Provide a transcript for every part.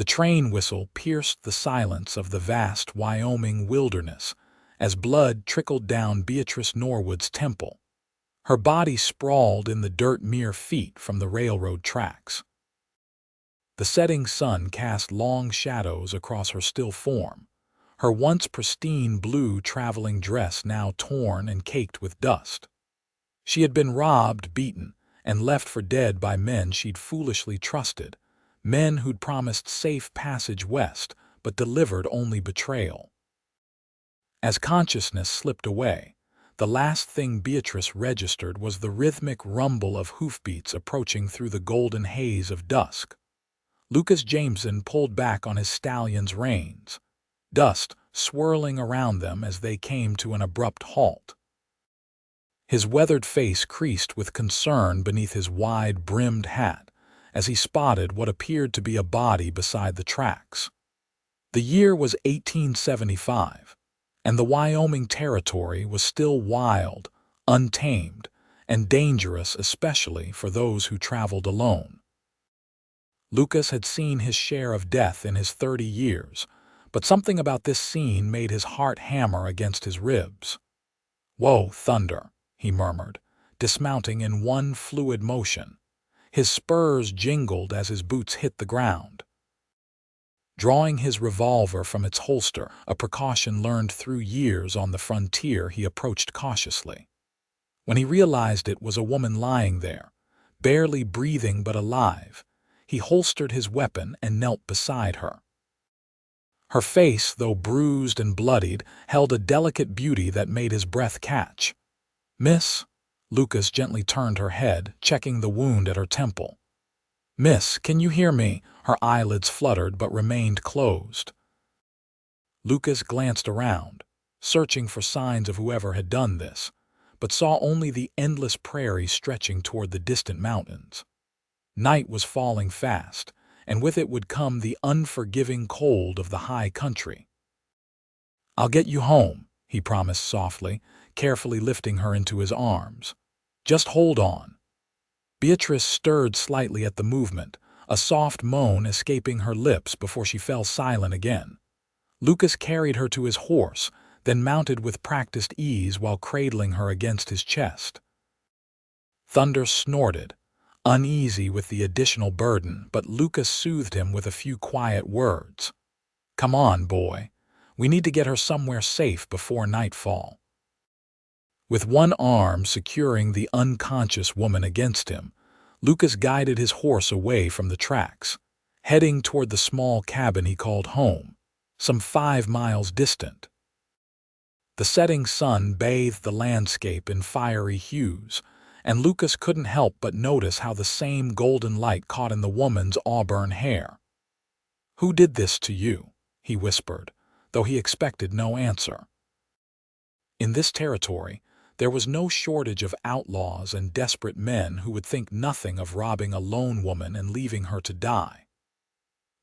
The train whistle pierced the silence of the vast Wyoming wilderness as blood trickled down Beatrice Norwood's temple. Her body sprawled in the dirt mere feet from the railroad tracks. The setting sun cast long shadows across her still form, her once pristine blue traveling dress now torn and caked with dust. She had been robbed, beaten, and left for dead by men she'd foolishly trusted, men who'd promised safe passage west but delivered only betrayal. As consciousness slipped away, the last thing Beatrice registered was the rhythmic rumble of hoofbeats approaching through the golden haze of dusk. Lucas Jameson pulled back on his stallion's reins, dust swirling around them as they came to an abrupt halt. His weathered face creased with concern beneath his wide-brimmed hat as he spotted what appeared to be a body beside the tracks. The year was 1875, and the Wyoming Territory was still wild, untamed, and dangerous, especially for those who traveled alone. Lucas had seen his share of death in his 30 years, but something about this scene made his heart hammer against his ribs. "Whoa, thunder," he murmured, dismounting in one fluid motion. His spurs jingled as his boots hit the ground. Drawing his revolver from its holster, a precaution learned through years on the frontier, he approached cautiously. When he realized it was a woman lying there, barely breathing but alive, he holstered his weapon and knelt beside her. Her face, though bruised and bloodied, held a delicate beauty that made his breath catch. "Miss?" Lucas gently turned her head, checking the wound at her temple. "Miss, can you hear me?" Her eyelids fluttered but remained closed. Lucas glanced around, searching for signs of whoever had done this, but saw only the endless prairie stretching toward the distant mountains. Night was falling fast, and with it would come the unforgiving cold of the high country. "I'll get you home," he promised softly, carefully lifting her into his arms. "Just hold on." Beatrice stirred slightly at the movement, a soft moan escaping her lips before she fell silent again. Lucas carried her to his horse, then mounted with practiced ease while cradling her against his chest. Thunder snorted, uneasy with the additional burden, but Lucas soothed him with a few quiet words. "Come on, boy. We need to get her somewhere safe before nightfall." With one arm securing the unconscious woman against him, Lucas guided his horse away from the tracks, heading toward the small cabin he called home, some 5 miles distant. The setting sun bathed the landscape in fiery hues, and Lucas couldn't help but notice how the same golden light caught in the woman's auburn hair. "Who did this to you?" he whispered, though he expected no answer. In this territory, there was no shortage of outlaws and desperate men who would think nothing of robbing a lone woman and leaving her to die.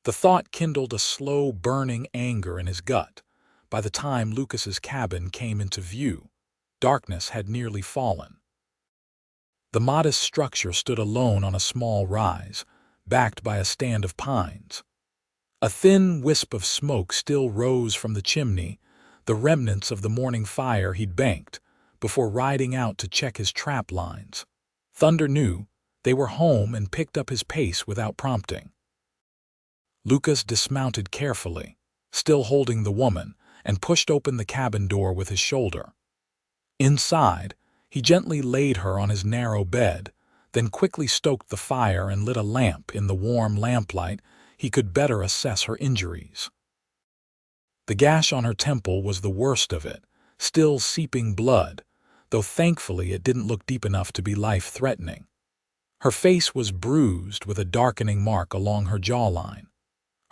The thought kindled a slow, burning anger in his gut. By the time Lucas's cabin came into view, darkness had nearly fallen. The modest structure stood alone on a small rise, backed by a stand of pines. A thin wisp of smoke still rose from the chimney, the remnants of the morning fire he'd banked, before riding out to check his trap lines. Thunder knew they were home and picked up his pace without prompting. Lucas dismounted carefully, still holding the woman, and pushed open the cabin door with his shoulder. Inside, he gently laid her on his narrow bed, then quickly stoked the fire and lit a lamp. In the warm lamplight, he could better assess her injuries. The gash on her temple was the worst of it, still seeping blood, though thankfully it didn't look deep enough to be life-threatening. Her face was bruised with a darkening mark along her jawline.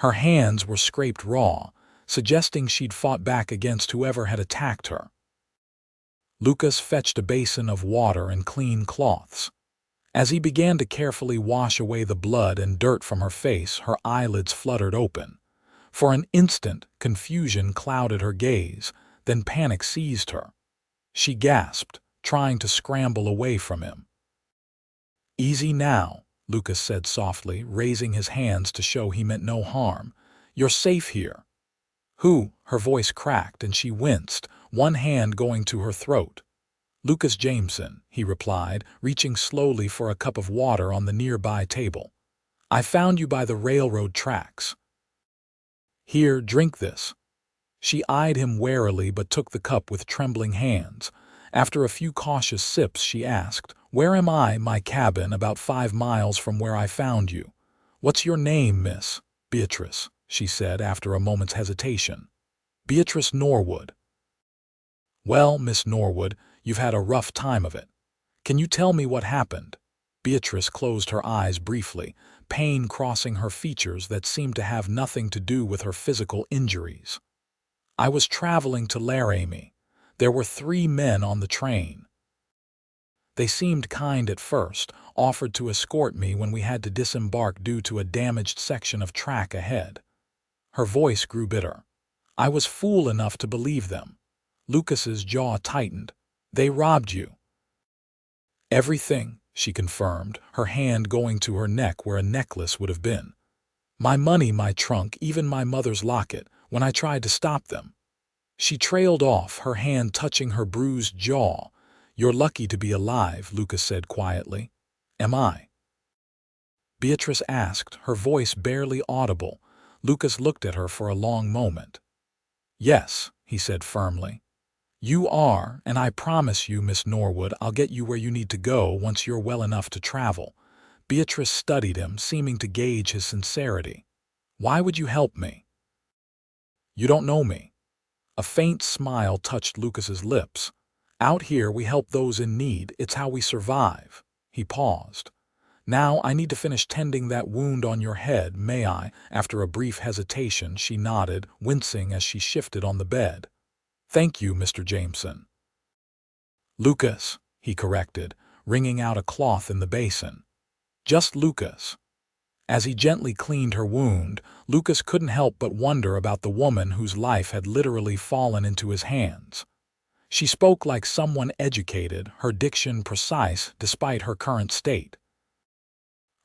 Her hands were scraped raw, suggesting she'd fought back against whoever had attacked her. Lucas fetched a basin of water and clean cloths. As he began to carefully wash away the blood and dirt from her face, her eyelids fluttered open. For an instant, confusion clouded her gaze, then panic seized her. She gasped, trying to scramble away from him. "Easy now," Lucas said softly, raising his hands to show he meant no harm. "You're safe here." "Who?" Her voice cracked and she winced, one hand going to her throat. "Lucas Jameson," he replied, reaching slowly for a cup of water on the nearby table. "I found you by the railroad tracks. Here, drink this." She eyed him warily but took the cup with trembling hands. After a few cautious sips, she asked, "Where am I?" "My cabin, about 5 miles from where I found you." "What's your name, miss?" "Beatrice," she said after a moment's hesitation. "Beatrice Norwood." "Well, Miss Norwood, you've had a rough time of it. Can you tell me what happened?" Beatrice closed her eyes briefly, pain crossing her features that seemed to have nothing to do with her physical injuries. "I was traveling to Laramie. There were 3 men on the train. They seemed kind at first, offered to escort me when we had to disembark due to a damaged section of track ahead." Her voice grew bitter. "I was fool enough to believe them." Lucas's jaw tightened. "They robbed you." "Everything," she confirmed, her hand going to her neck where a necklace would have been. "My money, my trunk, even my mother's locket, when I tried to stop them." She trailed off, her hand touching her bruised jaw. "You're lucky to be alive," Lucas said quietly. "Am I?" Beatrice asked, her voice barely audible. Lucas looked at her for a long moment. "Yes," he said firmly. "You are, and I promise you, Miss Norwood, I'll get you where you need to go once you're well enough to travel." Beatrice studied him, seeming to gauge his sincerity. "Why would you help me?" "You don't know me." A faint smile touched Lucas's lips. "Out here we help those in need, it's how we survive." He paused. "Now I need to finish tending that wound on your head, may I?" After a brief hesitation, she nodded, wincing as she shifted on the bed. "Thank you, Mr. Jameson." "Lucas," he corrected, wringing out a cloth in the basin. "Just Lucas." As he gently cleaned her wound, Lucas couldn't help but wonder about the woman whose life had literally fallen into his hands. She spoke like someone educated, her diction precise despite her current state.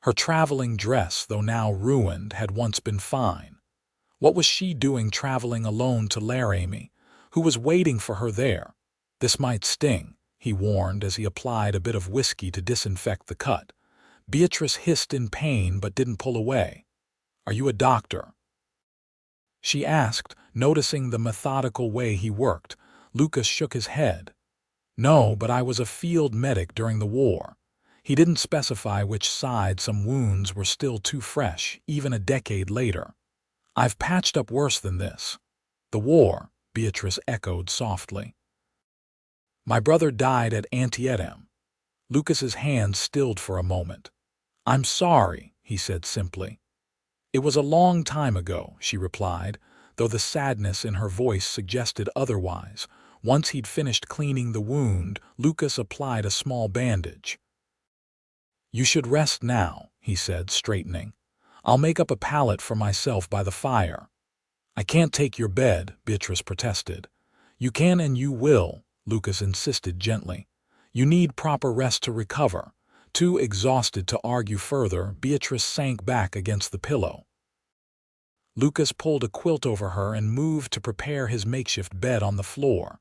Her traveling dress, though now ruined, had once been fine. What was she doing traveling alone to Laramie? Who was waiting for her there? "This might sting," he warned as he applied a bit of whiskey to disinfect the cut. Beatrice hissed in pain but didn't pull away. "Are you a doctor?" she asked, noticing the methodical way he worked. Lucas shook his head. "No, but I was a field medic during the war." He didn't specify which side. Some wounds were still too fresh, even a decade later. "I've patched up worse than this." "The war," Beatrice echoed softly. "My brother died at Antietam." Lucas's hand stilled for a moment. "I'm sorry," he said simply. "It was a long time ago," she replied, though the sadness in her voice suggested otherwise. Once he'd finished cleaning the wound, Lucas applied a small bandage. "You should rest now," he said, straightening. "I'll make up a pallet for myself by the fire." "I can't take your bed," Beatrice protested. "You can and you will," Lucas insisted gently. "You need proper rest to recover." Too exhausted to argue further, Beatrice sank back against the pillow. Lucas pulled a quilt over her and moved to prepare his makeshift bed on the floor.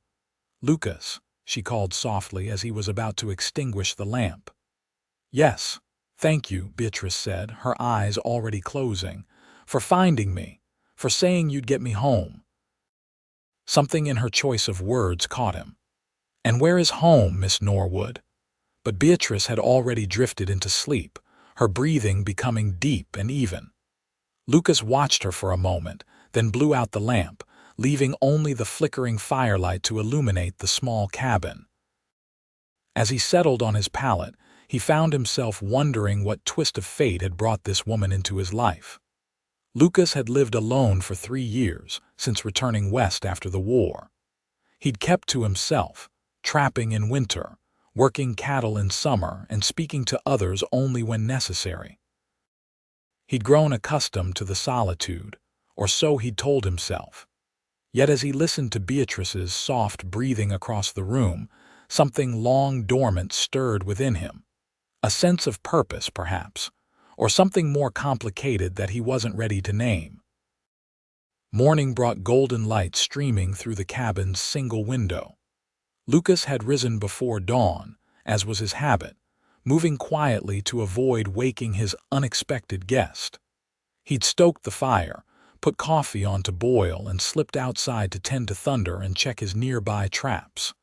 "Lucas," she called softly as he was about to extinguish the lamp. "Yes, thank you," Beatrice said, her eyes already closing. "For finding me, for saying you'd get me home." Something in her choice of words caught him. "And where is home, Miss Norwood?" But Beatrice had already drifted into sleep, her breathing becoming deep and even. Lucas watched her for a moment, then blew out the lamp, leaving only the flickering firelight to illuminate the small cabin. As he settled on his pallet, he found himself wondering what twist of fate had brought this woman into his life. Lucas had lived alone for 3 years, since returning west after the war. He'd kept to himself, trapping in winter, working cattle in summer, and speaking to others only when necessary. He'd grown accustomed to the solitude, or so he'd told himself. Yet as he listened to Beatrice's soft breathing across the room, something long dormant stirred within him. A sense of purpose, perhaps, or something more complicated that he wasn't ready to name. Morning brought golden light streaming through the cabin's single window. Lucas had risen before dawn, as was his habit, moving quietly to avoid waking his unexpected guest. He'd stoked the fire, put coffee on to boil, and slipped outside to tend to thunder and check his nearby traps.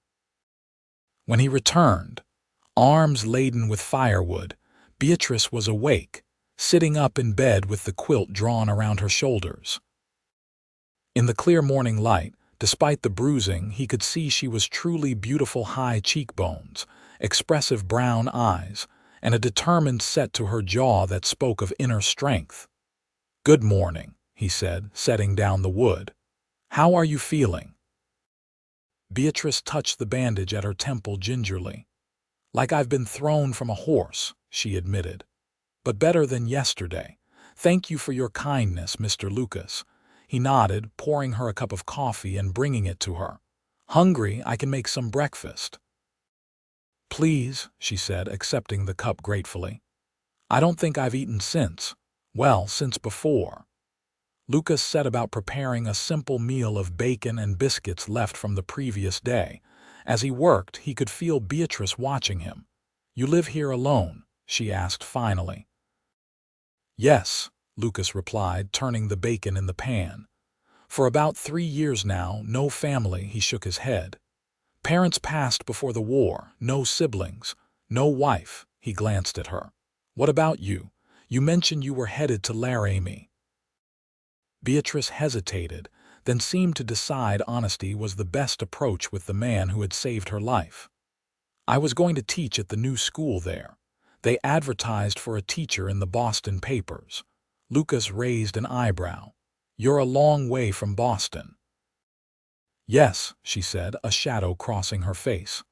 When he returned, arms laden with firewood, Beatrice was awake, sitting up in bed with the quilt drawn around her shoulders. In the clear morning light, despite the bruising, he could see she was truly beautiful: high cheekbones, expressive brown eyes, and a determined set to her jaw that spoke of inner strength. "Good morning," he said, setting down the wood. "How are you feeling?" Beatrice touched the bandage at her temple gingerly. "Like I've been thrown from a horse," she admitted. "But better than yesterday. Thank you for your kindness, Mr. Lucas." He nodded, pouring her a cup of coffee and bringing it to her. "Hungry? I can make some breakfast." "Please," she said, accepting the cup gratefully. "I don't think I've eaten since before." Lucas set about preparing a simple meal of bacon and biscuits left from the previous day. As he worked, he could feel Beatrice watching him. "You live here alone?" she asked finally. "Yes," Lucas replied, turning the bacon in the pan. "For about 3 years now, no family." He shook his head. "Parents passed before the war, no siblings, no wife." He glanced at her. "What about you? You mentioned you were headed to Laramie." Beatrice hesitated, then seemed to decide honesty was the best approach with the man who had saved her life. "I was going to teach at the new school there. They advertised for a teacher in the Boston papers." Lucas raised an eyebrow. "You're a long way from Boston." "Yes," she said, a shadow crossing her face.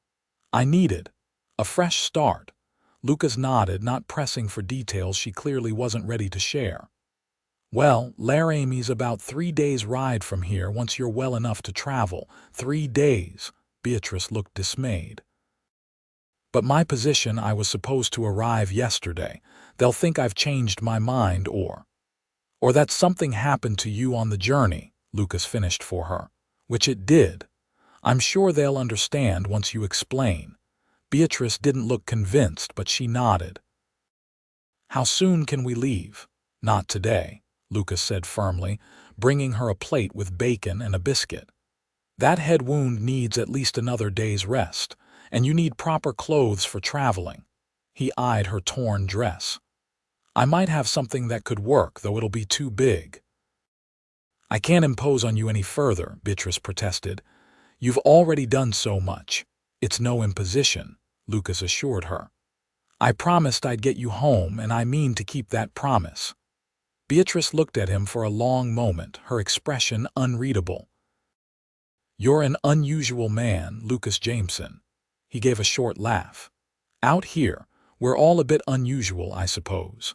"I needed a fresh start." Lucas nodded, not pressing for details she clearly wasn't ready to share. "Well, Laramie's about 3 days' ride from here once you're well enough to travel." 3 days? Beatrice looked dismayed. "But my position, I was supposed to arrive yesterday. They'll think I've changed my mind or that something happened to you on the journey," Lucas finished for her. "Which it did. I'm sure they'll understand once you explain." Beatrice didn't look convinced, but she nodded. "How soon can we leave?" "Not today," Lucas said firmly, bringing her a plate with bacon and a biscuit. "That head wound needs at least another day's rest, and you need proper clothes for traveling." He eyed her torn dress. "I might have something that could work, though it'll be too big." "I can't impose on you any further," Beatrice protested. "You've already done so much." "It's no imposition," Lucas assured her. "I promised I'd get you home, and I mean to keep that promise." Beatrice looked at him for a long moment, her expression unreadable. "You're an unusual man, Lucas Jameson." He gave a short laugh. "Out here, we're all a bit unusual, I suppose."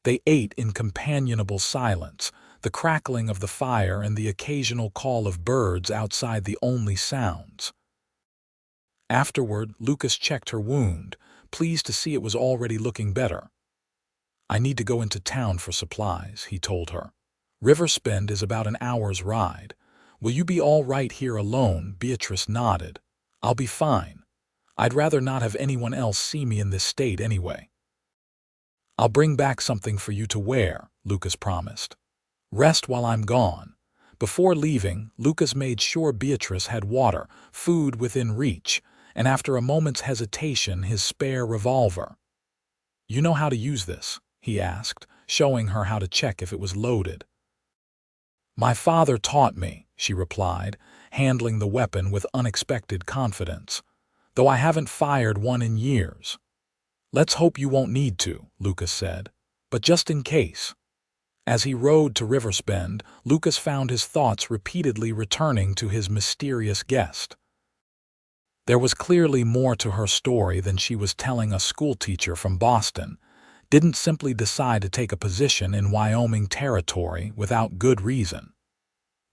They ate in companionable silence, the crackling of the fire and the occasional call of birds outside the only sounds. Afterward, Lucas checked her wound, pleased to see it was already looking better. "I need to go into town for supplies," he told her. "Riversbend is about an hour's ride. Will you be all right here alone?" Beatrice nodded. "I'll be fine. I'd rather not have anyone else see me in this state anyway." "I'll bring back something for you to wear," Lucas promised. "Rest while I'm gone." Before leaving, Lucas made sure Beatrice had water, food within reach, and after a moment's hesitation, his spare revolver. "You know how to use this?" he asked, showing her how to check if it was loaded. "My father taught me," she replied, handling the weapon with unexpected confidence, "though I haven't fired one in years." "Let's hope you won't need to," Lucas said, "but just in case." As he rode to Riversbend, Lucas found his thoughts repeatedly returning to his mysterious guest. There was clearly more to her story than she was telling. A schoolteacher from Boston didn't simply decide to take a position in Wyoming territory without good reason.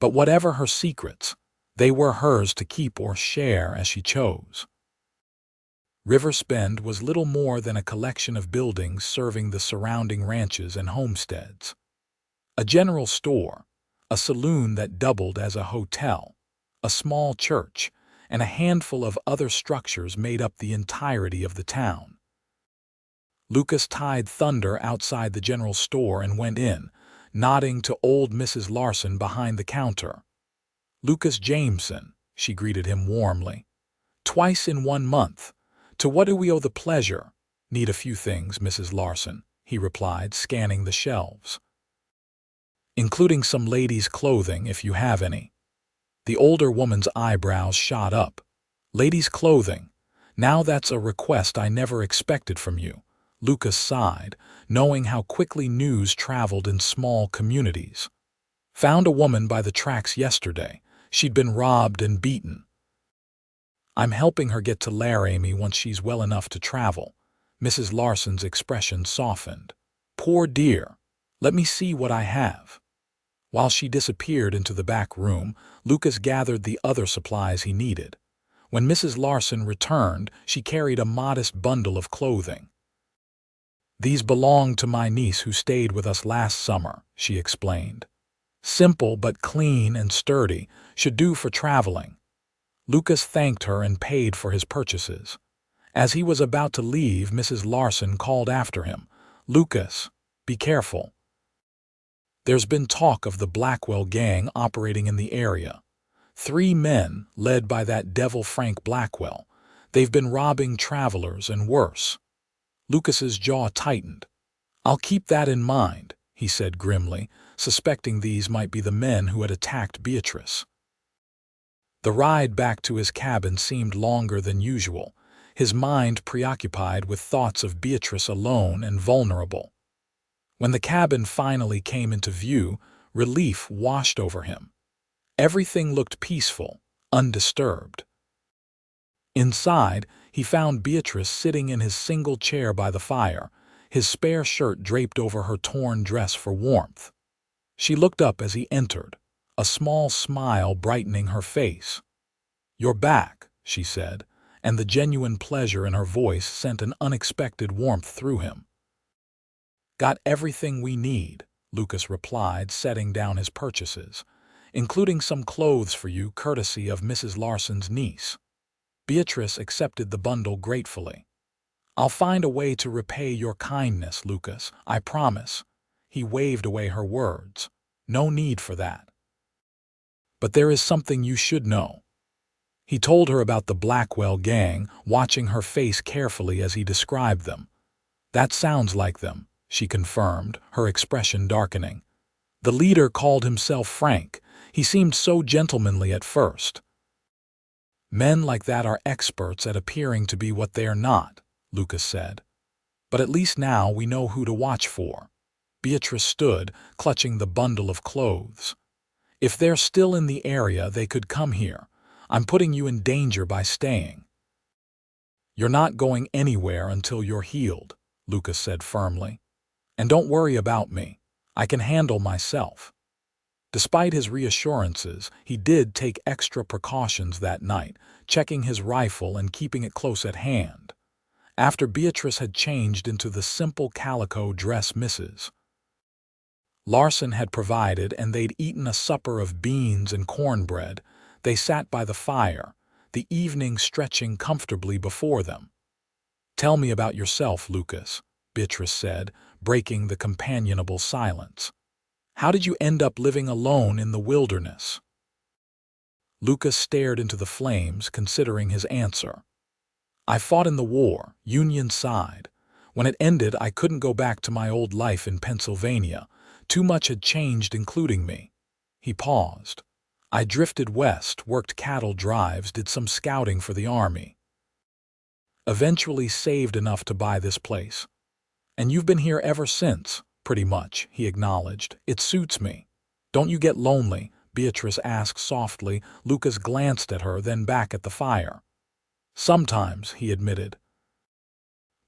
But whatever her secrets, they were hers to keep or share as she chose. River's Bend was little more than a collection of buildings serving the surrounding ranches and homesteads. A general store, a saloon that doubled as a hotel, a small church, and a handful of other structures made up the entirety of the town. Lucas tied Thunder outside the general store and went in, nodding to old Mrs. Larson behind the counter. "Lucas Jameson," she greeted him warmly. "Twice in 1 month. To what do we owe the pleasure?" "Need a few things, Mrs. Larson," he replied, scanning the shelves. "Including some ladies' clothing, if you have any." The older woman's eyebrows shot up. "Ladies' clothing? Now that's a request I never expected from you." Lucas sighed, knowing how quickly news traveled in small communities. "Found a woman by the tracks yesterday. She'd been robbed and beaten. I'm helping her get to Laramie once she's well enough to travel." Mrs. Larson's expression softened. "Poor dear. Let me see what I have." While she disappeared into the back room, Lucas gathered the other supplies he needed. When Mrs. Larson returned, she carried a modest bundle of clothing. "These belong to my niece who stayed with us last summer," she explained. "Simple but clean and sturdy, should do for traveling." Lucas thanked her and paid for his purchases. As he was about to leave, Mrs. Larson called after him, "Lucas, be careful. There's been talk of the Blackwell gang operating in the area. 3 men, led by that devil Frank Blackwell. They've been robbing travelers and worse." Lucas's jaw tightened. "I'll keep that in mind," he said grimly, suspecting these might be the men who had attacked Beatrice. The ride back to his cabin seemed longer than usual, his mind preoccupied with thoughts of Beatrice alone and vulnerable. When the cabin finally came into view, relief washed over him. Everything looked peaceful, undisturbed. Inside, he found Beatrice sitting in his single chair by the fire, his spare shirt draped over her torn dress for warmth. She looked up as he entered, a small smile brightening her face. "You're back," she said, and the genuine pleasure in her voice sent an unexpected warmth through him. "Got everything we need," Lucas replied, setting down his purchases, "including some clothes for you courtesy of Mrs. Larson's niece." Beatrice accepted the bundle gratefully. "I'll find a way to repay your kindness, Lucas, I promise." He waved away her words. "No need for that. But there is something you should know." He told her about the Blackwell gang, watching her face carefully as he described them. "That sounds like them," she confirmed, her expression darkening. "The leader called himself Frank. He seemed so gentlemanly at first." "Men like that are experts at appearing to be what they are not," Lucas said. "But at least now we know who to watch for." Beatrice stood, clutching the bundle of clothes. "If they're still in the area, they could come here. I'm putting you in danger by staying." "You're not going anywhere until you're healed," Lucas said firmly. "And don't worry about me. I can handle myself." Despite his reassurances, he did take extra precautions that night, checking his rifle and keeping it close at hand. After Beatrice had changed into the simple calico dress Mrs. Larson had provided and they'd eaten a supper of beans and cornbread, they sat by the fire, the evening stretching comfortably before them. "Tell me about yourself, Lucas," Beatrice said, breaking the companionable silence. "How did you end up living alone in the wilderness?" Lucas stared into the flames, considering his answer. "I fought in the war, Union side. When it ended, I couldn't go back to my old life in Pennsylvania. Too much had changed, including me." He paused. "I drifted west, worked cattle drives, did some scouting for the army. Eventually saved enough to buy this place. And you've been here ever since, pretty much," he acknowledged. "It suits me." "Don't you get lonely?" Beatrice asked softly. Lucas glanced at her, then back at the fire. "Sometimes," he admitted.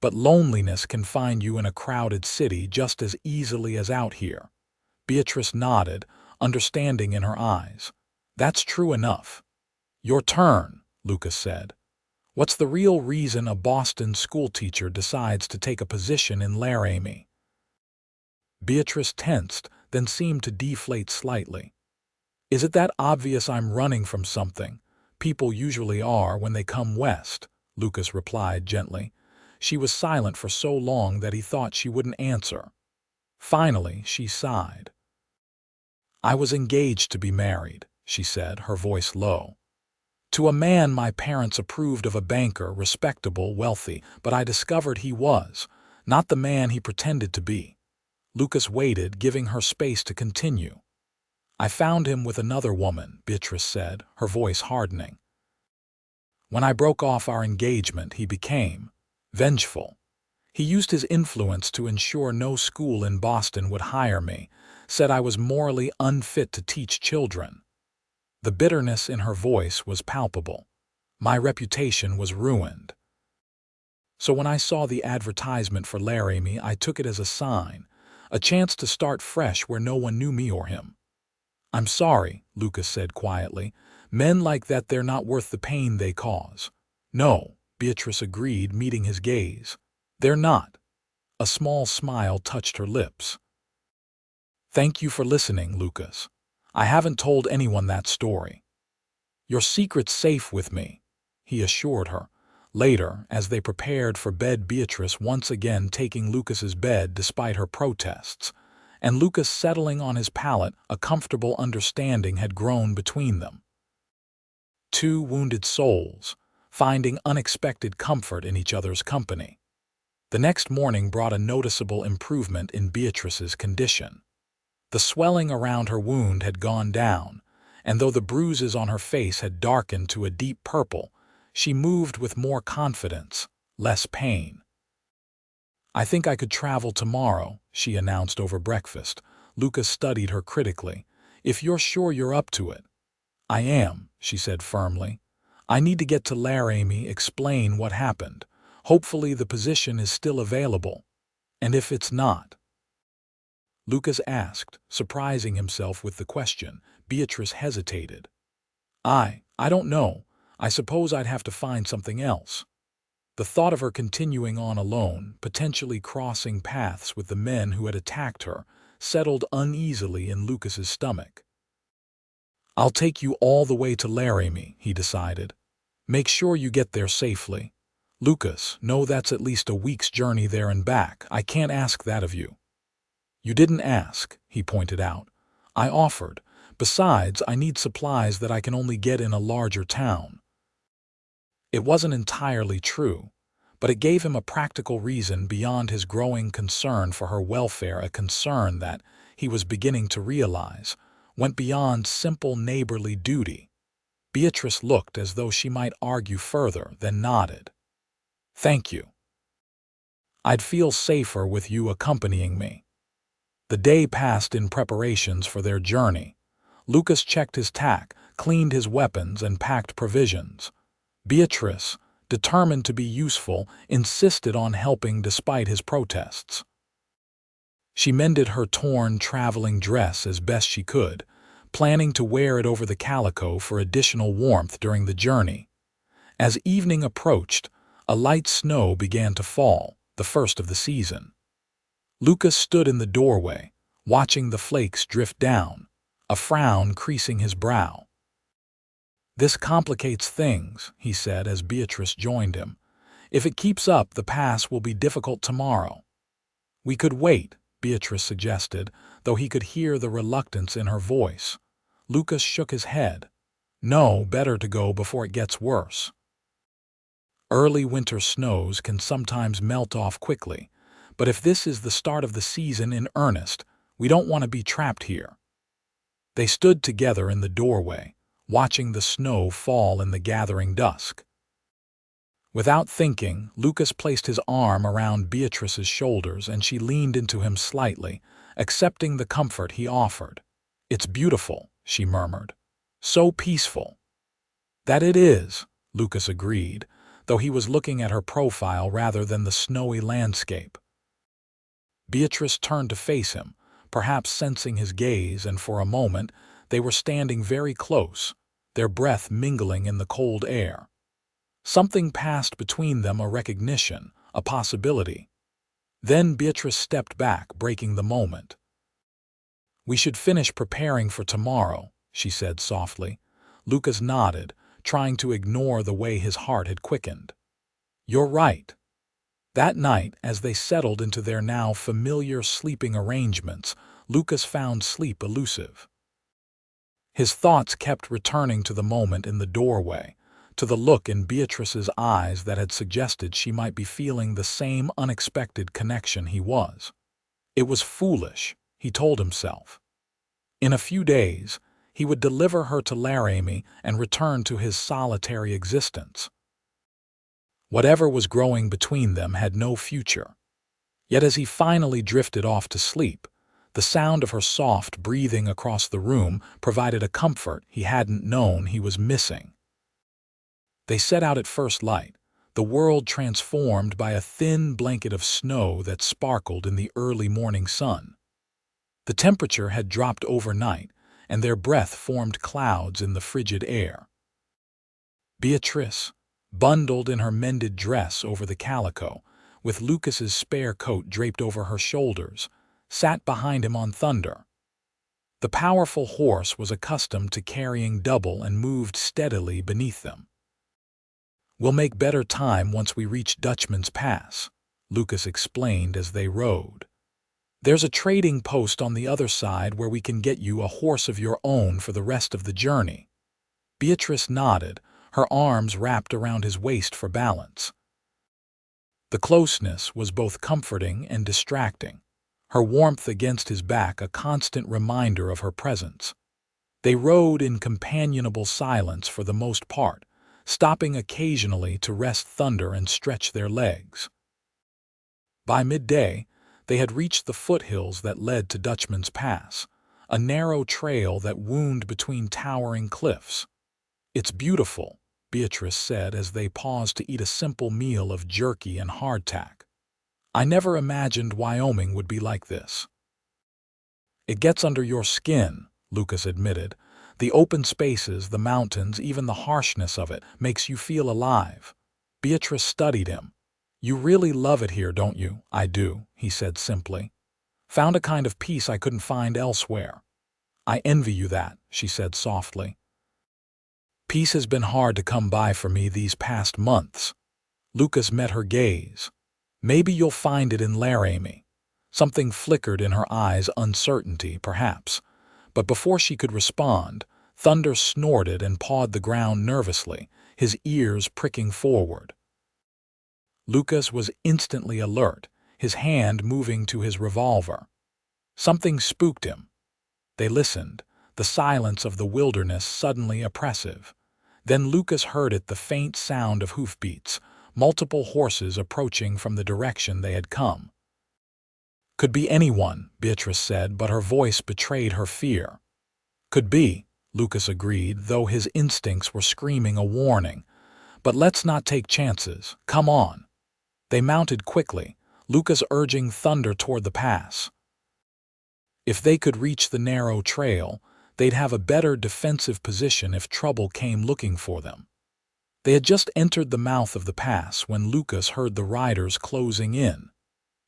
"But loneliness can find you in a crowded city just as easily as out here." Beatrice nodded, understanding in her eyes. "That's true enough." "Your turn," Lucas said. What's the real reason a Boston schoolteacher decides to take a position in Laramie? Beatrice tensed, then seemed to deflate slightly. Is it that obvious I'm running from something? People usually are when they come west, Lucas replied gently. She was silent for so long that he thought she wouldn't answer. Finally, she sighed. I was engaged to be married, she said, her voice low. To a man my parents approved of, a banker, respectable, wealthy, but I discovered he was not the man he pretended to be. Lucas waited, giving her space to continue. I found him with another woman, Beatrice said, her voice hardening. When I broke off our engagement, he became vengeful. He used his influence to ensure no school in Boston would hire me, said I was morally unfit to teach children. The bitterness in her voice was palpable. My reputation was ruined. So when I saw the advertisement for Laramie, I took it as a sign, a chance to start fresh where no one knew me or him. I'm sorry, Lucas said quietly. Men like that, they're not worth the pain they cause. No, Beatrice agreed, meeting his gaze. They're not. A small smile touched her lips. Thank you for listening, Lucas. I haven't told anyone that story. Your secret's safe with me, he assured her. Later, as they prepared for bed, Beatrice once again taking Lucas's bed despite her protests, and Lucas settling on his pallet, a comfortable understanding had grown between them. Two wounded souls, finding unexpected comfort in each other's company. The next morning brought a noticeable improvement in Beatrice's condition. The swelling around her wound had gone down, and though the bruises on her face had darkened to a deep purple, she moved with more confidence, less pain. I think I could travel tomorrow, she announced over breakfast. Lucas studied her critically. If you're sure you're up to it. I am, she said firmly. I need to get to Laramie, explain what happened. Hopefully the position is still available. And if it's not? Lucas asked, surprising himself with the question. Beatrice hesitated. I don't know. I suppose I'd have to find something else. The thought of her continuing on alone, potentially crossing paths with the men who had attacked her, settled uneasily in Lucas's stomach. I'll take you all the way to Laramie, he decided. Make sure you get there safely. Lucas, no, that's at least a week's journey there and back. I can't ask that of you. You didn't ask, he pointed out. I offered. Besides, I need supplies that I can only get in a larger town. It wasn't entirely true, but it gave him a practical reason beyond his growing concern for her welfare, a concern that, he was beginning to realize, went beyond simple neighborly duty. Beatrice looked as though she might argue further, then nodded. Thank you. I'd feel safer with you accompanying me. The day passed in preparations for their journey. Lucas checked his tack, cleaned his weapons, and packed provisions. Beatrice, determined to be useful, insisted on helping despite his protests. She mended her torn traveling dress as best she could, planning to wear it over the calico for additional warmth during the journey. As evening approached, a light snow began to fall, the first of the season. Lucas stood in the doorway, watching the flakes drift down, a frown creasing his brow. This complicates things, he said as Beatrice joined him. If it keeps up, the pass will be difficult tomorrow. We could wait, Beatrice suggested, though he could hear the reluctance in her voice. Lucas shook his head. No, better to go before it gets worse. Early winter snows can sometimes melt off quickly, but if this is the start of the season in earnest, we don't want to be trapped here. They stood together in the doorway, watching the snow fall in the gathering dusk. Without thinking, Lucas placed his arm around Beatrice's shoulders and she leaned into him slightly, accepting the comfort he offered. It's beautiful, she murmured. So peaceful. That it is, Lucas agreed, though he was looking at her profile rather than the snowy landscape. Beatrice turned to face him, perhaps sensing his gaze, and for a moment they were standing very close, their breath mingling in the cold air. Something passed between them, a recognition, a possibility. Then Beatrice stepped back, breaking the moment. "We should finish preparing for tomorrow," she said softly. Lucas nodded, trying to ignore the way his heart had quickened. "You're right." That night, as they settled into their now familiar sleeping arrangements, Lucas found sleep elusive. His thoughts kept returning to the moment in the doorway, to the look in Beatrice's eyes that had suggested she might be feeling the same unexpected connection he was. It was foolish, he told himself. In a few days, he would deliver her to Laramie and return to his solitary existence. Whatever was growing between them had no future. Yet as he finally drifted off to sleep, the sound of her soft breathing across the room provided a comfort he hadn't known he was missing. They set out at first light, the world transformed by a thin blanket of snow that sparkled in the early morning sun. The temperature had dropped overnight, and their breath formed clouds in the frigid air. Beatrice, bundled in her mended dress over the calico, with Lucas's spare coat draped over her shoulders, sat behind him on Thunder. The powerful horse was accustomed to carrying double and moved steadily beneath them. "We'll make better time once we reach Dutchman's Pass," Lucas explained as they rode. "There's a trading post on the other side where we can get you a horse of your own for the rest of the journey." Beatrice nodded, her arms wrapped around his waist for balance. The closeness was both comforting and distracting, her warmth against his back a constant reminder of her presence. They rode in companionable silence for the most part, stopping occasionally to rest Thunder and stretch their legs. By midday, they had reached the foothills that led to Dutchman's Pass, a narrow trail that wound between towering cliffs. "It's beautiful," Beatrice said as they paused to eat a simple meal of jerky and hardtack. "I never imagined Wyoming would be like this." "It gets under your skin," Lucas admitted. "The open spaces, the mountains, even the harshness of it makes you feel alive." Beatrice studied him. "You really love it here, don't you?" "I do," he said simply. "Found a kind of peace I couldn't find elsewhere." "I envy you that," she said softly. "Peace has been hard to come by for me these past months." Lucas met her gaze. "Maybe you'll find it in Laramie." Something flickered in her eyes, uncertainty, perhaps. But before she could respond, Thunder snorted and pawed the ground nervously, his ears pricking forward. Lucas was instantly alert, his hand moving to his revolver. Something spooked him. They listened, the silence of the wilderness suddenly oppressive. Then Lucas heard it, the faint sound of hoofbeats, multiple horses approaching from the direction they had come. "Could be anyone," Beatrice said, but her voice betrayed her fear. "Could be," Lucas agreed, though his instincts were screaming a warning. "But let's not take chances. Come on." They mounted quickly, Lucas urging Thunder toward the pass. If they could reach the narrow trail, they'd have a better defensive position if trouble came looking for them. They had just entered the mouth of the pass when Lucas heard the riders closing in.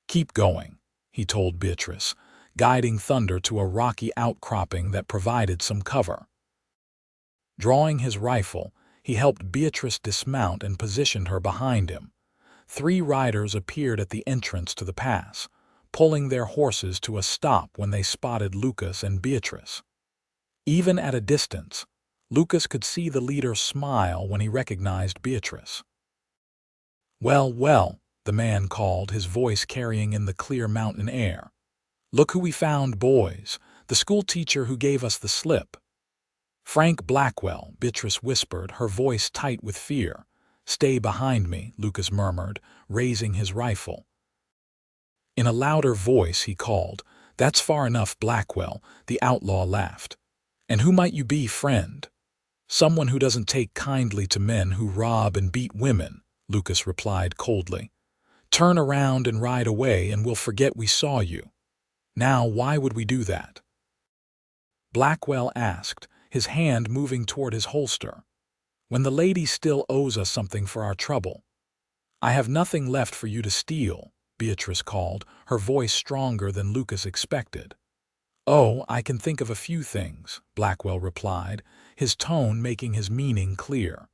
"Keep going," he told Beatrice, guiding Thunder to a rocky outcropping that provided some cover. Drawing his rifle, he helped Beatrice dismount and positioned her behind him. 3 riders appeared at the entrance to the pass, pulling their horses to a stop when they spotted Lucas and Beatrice. Even at a distance, Lucas could see the leader smile when he recognized Beatrice. "Well, well," the man called, his voice carrying in the clear mountain air. "Look who we found, boys, the school teacher who gave us the slip." "Frank Blackwell," Beatrice whispered, her voice tight with fear. "Stay behind me," Lucas murmured, raising his rifle. In a louder voice he called, "That's far enough, Blackwell," the outlaw laughed. "And who might you be, friend?" "Someone who doesn't take kindly to men who rob and beat women," Lucas replied coldly. "Turn around and ride away and we'll forget we saw you." "Now, why would we do that?" Blackwell asked, his hand moving toward his holster. when the lady still owes us something for our trouble. I have nothing left for you to steal, Beatrice called, her voice stronger than Lucas expected. Oh, I can think of a few things, Blackwell replied, his tone making his meaning clear.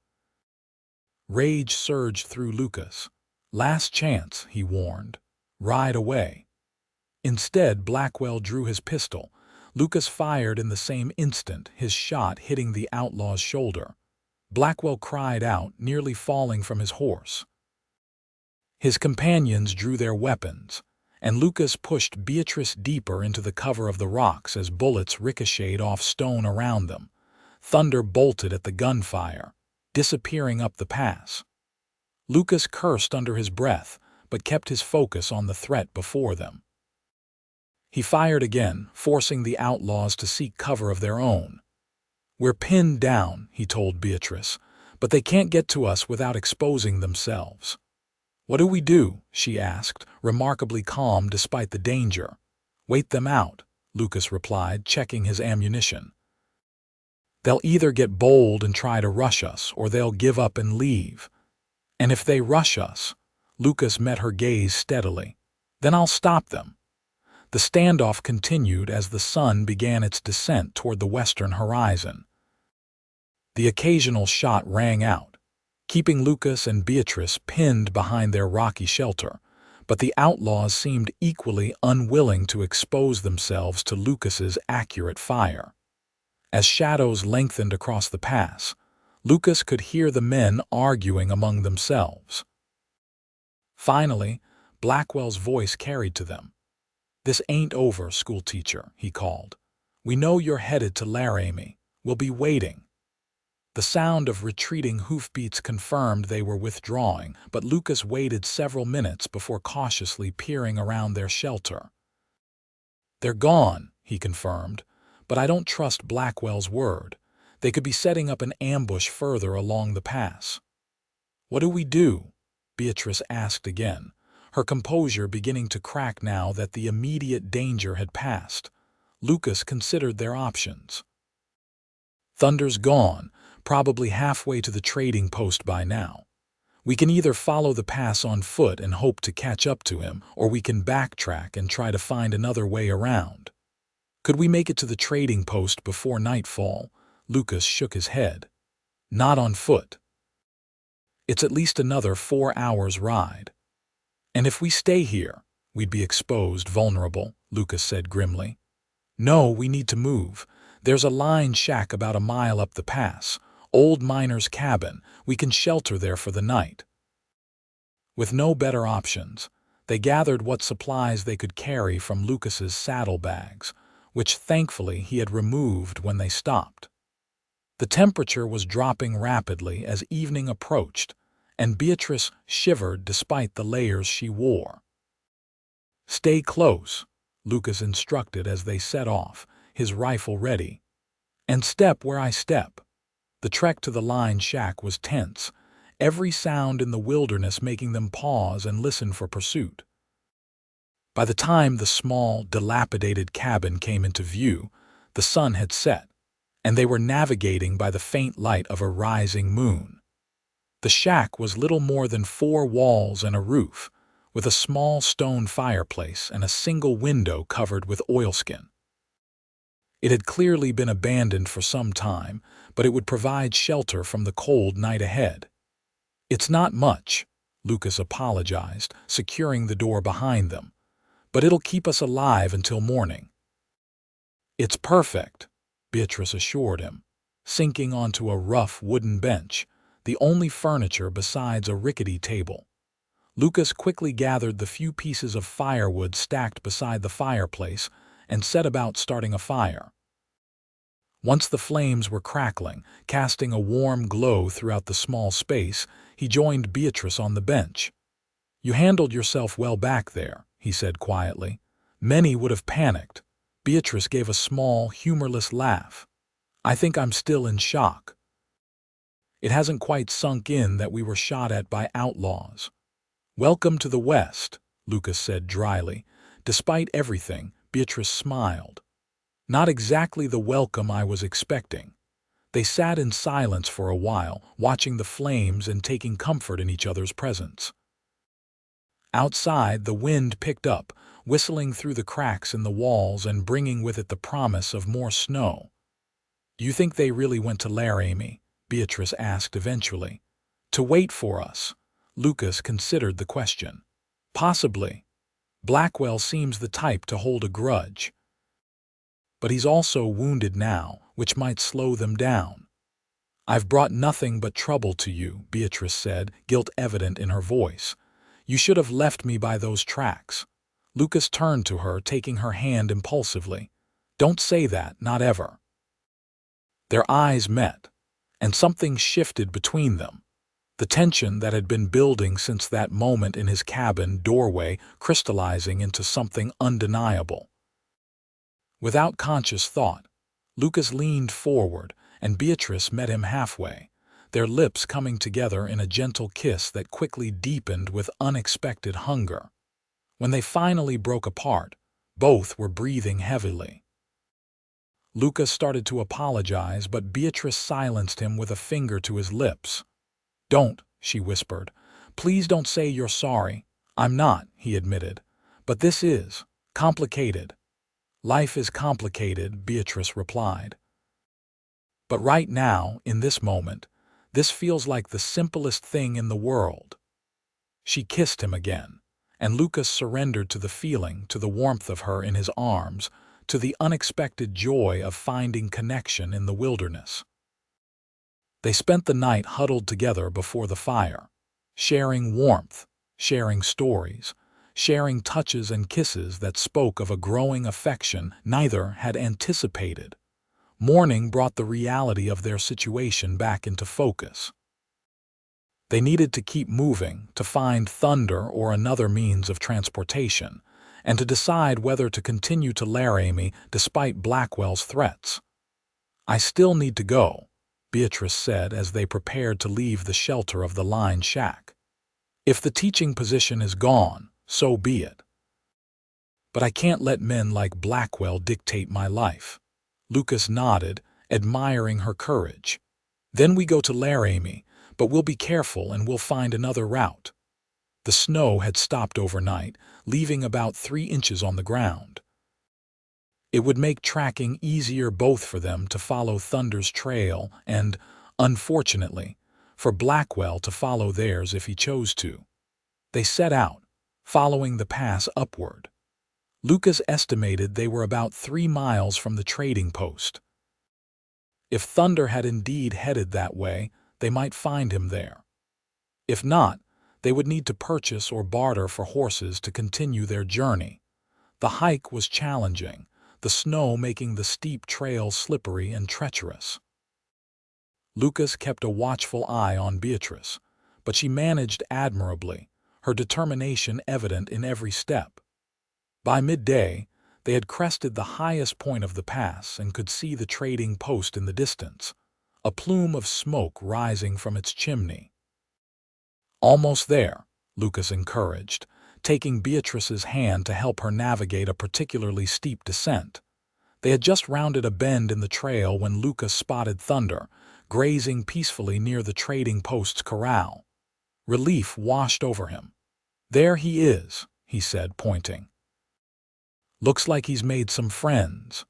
Rage surged through Lucas. Last chance, he warned. Ride away. Instead, Blackwell drew his pistol. Lucas fired in the same instant, his shot hitting the outlaw's shoulder. Blackwell cried out, nearly falling from his horse. His companions drew their weapons, and Lucas pushed Beatrice deeper into the cover of the rocks as bullets ricocheted off stone around them. Thunder bolted at the gunfire, disappearing up the pass. Lucas cursed under his breath, but kept his focus on the threat before them. He fired again, forcing the outlaws to seek cover of their own. We're pinned down, he told Beatrice, but they can't get to us without exposing themselves. What do we do? She asked, remarkably calm despite the danger. Wait them out, Lucas replied, checking his ammunition. They'll either get bold and try to rush us, or they'll give up and leave. And if they rush us, Lucas met her gaze steadily, then I'll stop them. The standoff continued as the sun began its descent toward the western horizon. The occasional shot rang out, keeping Lucas and Beatrice pinned behind their rocky shelter, but the outlaws seemed equally unwilling to expose themselves to Lucas's accurate fire. As shadows lengthened across the pass, Lucas could hear the men arguing among themselves. Finally, Blackwell's voice carried to them. "This ain't over, schoolteacher," he called. "We know you're headed to Laramie. We'll be waiting." The sound of retreating hoofbeats confirmed they were withdrawing, but Lucas waited several minutes before cautiously peering around their shelter. "They're gone," he confirmed, "but I don't trust Blackwell's word. They could be setting up an ambush further along the pass." "What do we do?" Beatrice asked again, her composure beginning to crack now that the immediate danger had passed. Lucas considered their options. "Thunder's gone, probably halfway to the trading post by now. We can either follow the pass on foot and hope to catch up to him, or we can backtrack and try to find another way around." "Could we make it to the trading post before nightfall?" Lucas shook his head. "Not on foot. It's at least another 4 hours' ride. And if we stay here, we'd be exposed, vulnerable," Lucas said grimly. "No, we need to move. There's a line shack about a mile up the pass. Old miner's cabin. We can shelter there for the night." With no better options, they gathered what supplies they could carry from Lucas's saddlebags, which thankfully he had removed when they stopped. The temperature was dropping rapidly as evening approached, and Beatrice shivered despite the layers she wore. "Stay close," Lucas instructed as they set off, his rifle ready. "And step where I step." The trek to the line shack was tense, every sound in the wilderness making them pause and listen for pursuit. By the time the small, dilapidated cabin came into view, the sun had set, and they were navigating by the faint light of a rising moon. The shack was little more than 4 walls and a roof, with a small stone fireplace and a single window covered with oilskin. It had clearly been abandoned for some time, but it would provide shelter from the cold night ahead. "It's not much," Lucas apologized, securing the door behind them, "but it'll keep us alive until morning." "It's perfect," Beatrice assured him, sinking onto a rough wooden bench, the only furniture besides a rickety table. Lucas quickly gathered the few pieces of firewood stacked beside the fireplace and set about starting a fire. Once the flames were crackling, casting a warm glow throughout the small space, he joined Beatrice on the bench. "You handled yourself well back there," he said quietly. "Many would have panicked." Beatrice gave a small, humorless laugh. "I think I'm still in shock. It hasn't quite sunk in that we were shot at by outlaws." "Welcome to the West," Lucas said dryly. Despite everything, Beatrice smiled. "Not exactly the welcome I was expecting. They sat in silence for a while, watching the flames and taking comfort in each other's presence. Outside, the wind picked up, whistling through the cracks in the walls and bringing with it the promise of more snow. "You think they really went to Laramie?" Beatrice asked eventually. "To wait for us?" Lucas considered the question. "Possibly. Blackwell seems the type to hold a grudge. But he's also wounded now, which might slow them down." "I've brought nothing but trouble to you," Beatrice said, guilt evident in her voice. "You should have left me by those tracks." Lucas turned to her, taking her hand impulsively. "Don't say that, not ever." Their eyes met, and something shifted between them. The tension that had been building since that moment in his cabin doorway crystallizing into something undeniable. Without conscious thought, Lucas leaned forward, and Beatrice met him halfway, their lips coming together in a gentle kiss that quickly deepened with unexpected hunger. When they finally broke apart, both were breathing heavily. Lucas started to apologize, but Beatrice silenced him with a finger to his lips. "Don't," she whispered. "Please don't say you're sorry." "I'm not," he admitted. "But this is complicated." "Life is complicated," Beatrice replied. "But right now, in this moment, this feels like the simplest thing in the world." She kissed him again, and Lucas surrendered to the feeling, to the warmth of her in his arms, to the unexpected joy of finding connection in the wilderness. They spent the night huddled together before the fire, sharing warmth, sharing stories, sharing touches and kisses that spoke of a growing affection neither had anticipated. Morning brought the reality of their situation back into focus. They needed to keep moving, to find Thunder or another means of transportation, and to decide whether to continue to Laramie despite Blackwell's threats. "I still need to go," Beatrice said as they prepared to leave the shelter of the line shack. "If the teaching position is gone, so be it. But I can't let men like Blackwell dictate my life." Lucas nodded, admiring her courage. "Then we go to Laramie, but we'll be careful and we'll find another route." The snow had stopped overnight, leaving about 3 inches on the ground. It would make tracking easier both for them to follow Thunder's trail and, unfortunately, for Blackwell to follow theirs if he chose to. They set out, following the pass upward. Lucas estimated they were about 3 miles from the trading post. If Thunder had indeed headed that way, they might find him there. If not, they would need to purchase or barter for horses to continue their journey. The hike was challenging, the snow making the steep trail slippery and treacherous. Lucas kept a watchful eye on Beatrice, but she managed admirably, her determination evident in every step. By midday, they had crested the highest point of the pass and could see the trading post in the distance, a plume of smoke rising from its chimney. "Almost there," Lucas encouraged, taking Beatrice's hand to help her navigate a particularly steep descent. They had just rounded a bend in the trail when Lucas spotted Thunder, grazing peacefully near the trading post's corral. Relief washed over him. "There he is," he said, pointing. "Looks like he's made some friends."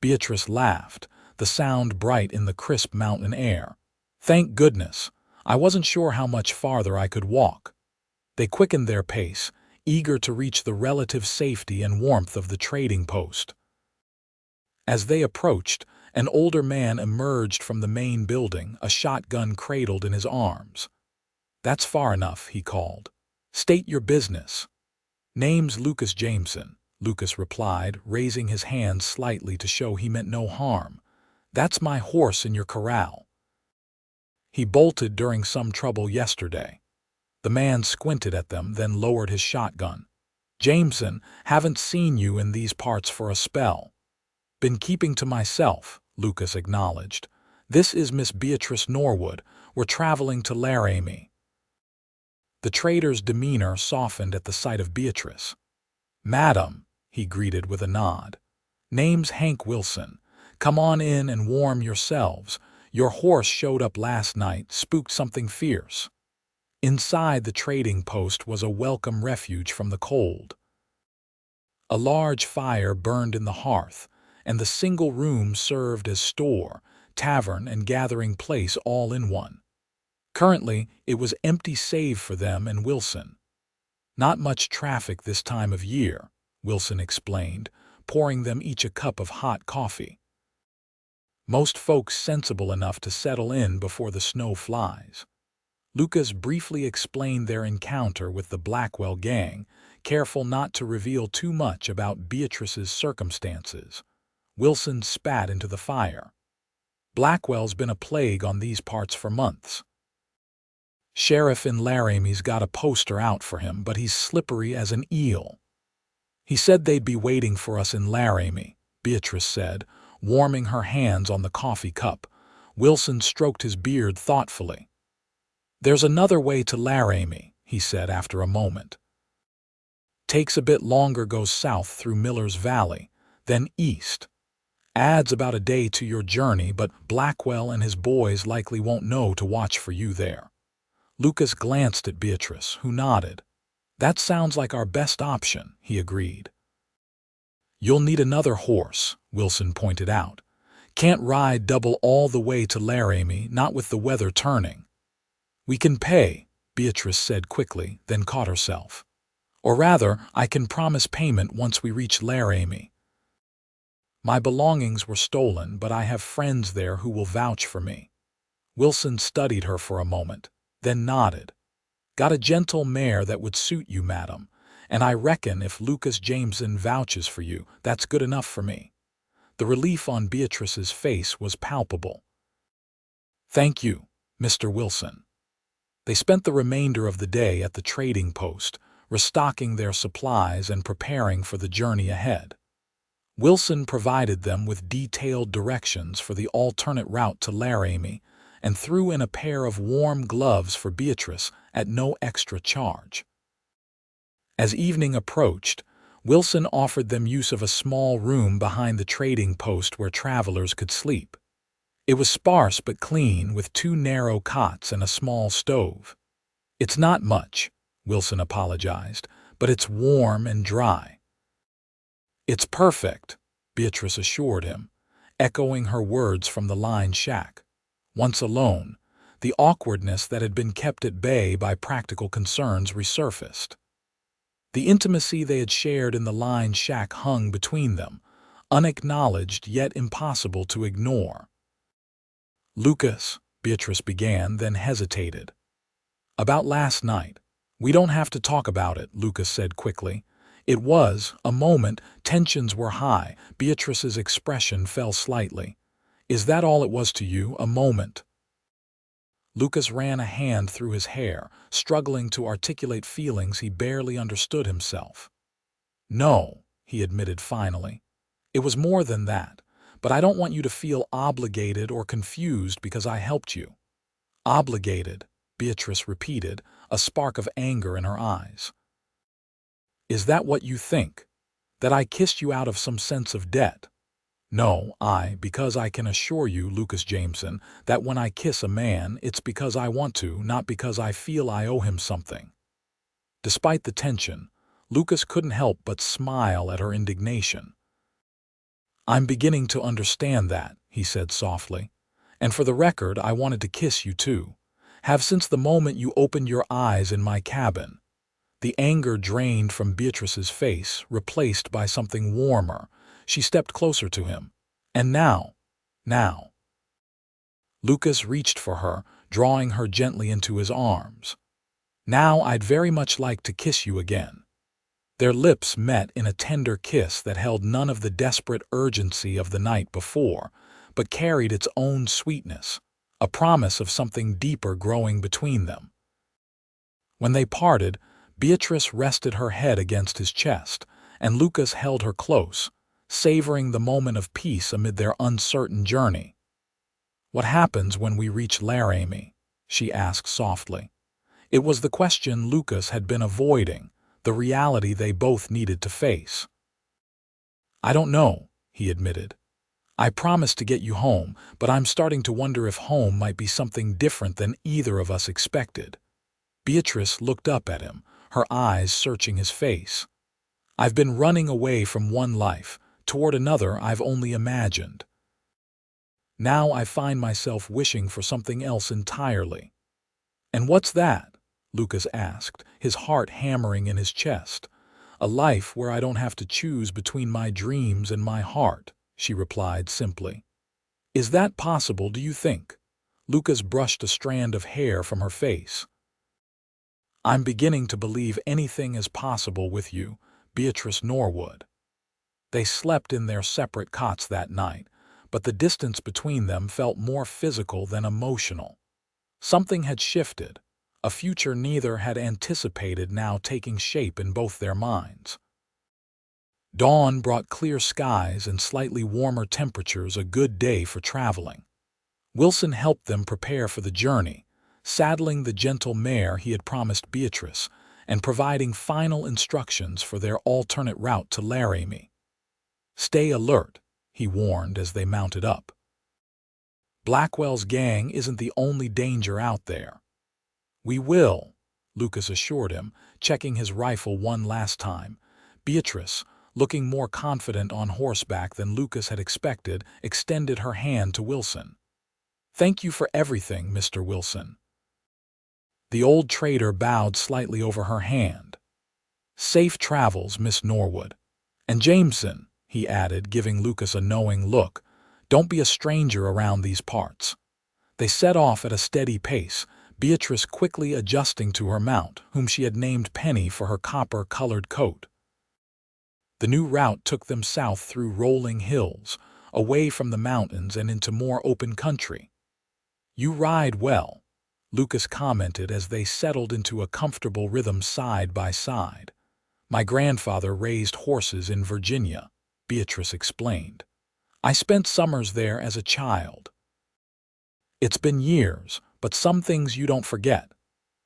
Beatrice laughed, the sound bright in the crisp mountain air. "Thank goodness. I wasn't sure how much farther I could walk." They quickened their pace, eager to reach the relative safety and warmth of the trading post. As they approached, an older man emerged from the main building, a shotgun cradled in his arms. "That's far enough," he called. "State your business." "Name's Lucas Jameson," Lucas replied, raising his hand slightly to show he meant no harm. "That's my horse in your corral. He bolted during some trouble yesterday." The man squinted at them, then lowered his shotgun. "Jameson, haven't seen you in these parts for a spell." "Been keeping to myself," Lucas acknowledged. "This is Miss Beatrice Norwood. We're traveling to Laramie." The trader's demeanor softened at the sight of Beatrice. "Madam," he greeted with a nod. "Name's Hank Wilson. Come on in and warm yourselves. Your horse showed up last night, spooked something fierce." Inside the trading post was a welcome refuge from the cold. A large fire burned in the hearth, and the single room served as store, tavern, and gathering place all in one. Currently, it was empty save for them and Wilson. "Not much traffic this time of year," Wilson explained, pouring them each a cup of hot coffee. "Most folks sensible enough to settle in before the snow flies." Lucas briefly explained their encounter with the Blackwell gang, careful not to reveal too much about Beatrice's circumstances. Wilson spat into the fire. "Blackwell's been a plague on these parts for months. Sheriff in Laramie's got a poster out for him, but he's slippery as an eel. He said they'd be waiting for us in Laramie," Beatrice said, warming her hands on the coffee cup. Wilson stroked his beard thoughtfully. "There's another way to Laramie," he said after a moment. "Takes a bit longer, goes south through Miller's Valley, then east. Adds about a day to your journey, but Blackwell and his boys likely won't know to watch for you there." Lucas glanced at Beatrice, who nodded. "That sounds like our best option," he agreed. "You'll need another horse," Wilson pointed out. "Can't ride double all the way to Laramie, not with the weather turning." "We can pay," Beatrice said quickly, then caught herself. "Or rather, I can promise payment once we reach Laramie. My belongings were stolen, but I have friends there who will vouch for me." Wilson studied her for a moment, then nodded. "Got a gentle mare that would suit you, madam, and I reckon if Lucas Jameson vouches for you, that's good enough for me." The relief on Beatrice's face was palpable. "Thank you, Mr. Wilson." They spent the remainder of the day at the trading post, restocking their supplies and preparing for the journey ahead. Wilson provided them with detailed directions for the alternate route to Laramie and threw in a pair of warm gloves for Beatrice at no extra charge. As evening approached, Wilson offered them use of a small room behind the trading post where travelers could sleep. It was sparse but clean, with 2 narrow cots and a small stove. "It's not much," Wilson apologized, "but it's warm and dry." "It's perfect," Beatrice assured him, echoing her words from the line shack. Once alone, the awkwardness that had been kept at bay by practical concerns resurfaced. The intimacy they had shared in the line shack hung between them, unacknowledged yet impossible to ignore. "Lucas," Beatrice began, then hesitated. "About last night." "We don't have to talk about it," Lucas said quickly. "It was a moment. Tensions were high." Beatrice's expression fell slightly. "Is that all it was to you, a moment?" Lucas ran a hand through his hair, struggling to articulate feelings he barely understood himself. "No," he admitted finally. "It was more than that. But I don't want you to feel obligated or confused because I helped you." "Obligated," Beatrice repeated, a spark of anger in her eyes. "Is that what you think? That I kissed you out of some sense of debt?" "No, because I can assure you, Lucas Jameson, that when I kiss a man, it's because I want to, not because I feel I owe him something." Despite the tension, Lucas couldn't help but smile at her indignation. "I'm beginning to understand that," he said softly. "And for the record, I wanted to kiss you too. Have since the moment you opened your eyes in my cabin." The anger drained from Beatrice's face, replaced by something warmer. She stepped closer to him. "And now." Lucas reached for her, drawing her gently into his arms. "Now I'd very much like to kiss you again." Their lips met in a tender kiss that held none of the desperate urgency of the night before, but carried its own sweetness, a promise of something deeper growing between them. When they parted, Beatrice rested her head against his chest, and Lucas held her close, savoring the moment of peace amid their uncertain journey. "What happens when we reach Laramie?" she asked softly. It was the question Lucas had been avoiding, the reality they both needed to face. "I don't know," he admitted. I promised to get you home, but I'm starting to wonder if home might be something different than either of us expected." Beatrice looked up at him, her eyes searching his face. "I've been running away from one life, toward another I've only imagined. Now I find myself wishing for something else entirely." "And what's that?" Lucas asked, his heart hammering in his chest. "A life where I don't have to choose between my dreams and my heart," she replied simply. "Is that possible, do you think?" Lucas brushed a strand of hair from her face. "I'm beginning to believe anything is possible with you, Beatrice Norwood." They slept in their separate cots that night, but the distance between them felt more physical than emotional. Something had shifted, a future neither had anticipated now taking shape in both their minds. Dawn brought clear skies and slightly warmer temperatures, a good day for traveling. Wilson helped them prepare for the journey, saddling the gentle mare he had promised Beatrice and providing final instructions for their alternate route to Laramie. "Stay alert," he warned as they mounted up. "Blackwell's gang isn't the only danger out there." "We will," Lucas assured him, checking his rifle one last time. Beatrice, looking more confident on horseback than Lucas had expected, extended her hand to Wilson. "Thank you for everything, Mr. Wilson." The old trader bowed slightly over her hand. "Safe travels, Miss Norwood. And Jameson," he added, giving Lucas a knowing look, "don't be a stranger around these parts." They set off at a steady pace, Beatrice quickly adjusting to her mount, whom she had named Penny for her copper-colored coat. The new route took them south through rolling hills, away from the mountains and into more open country. "You ride well," Lucas commented as they settled into a comfortable rhythm side by side. "My grandfather raised horses in Virginia," Beatrice explained. "I spent summers there as a child." "It's been years, but some things you don't forget.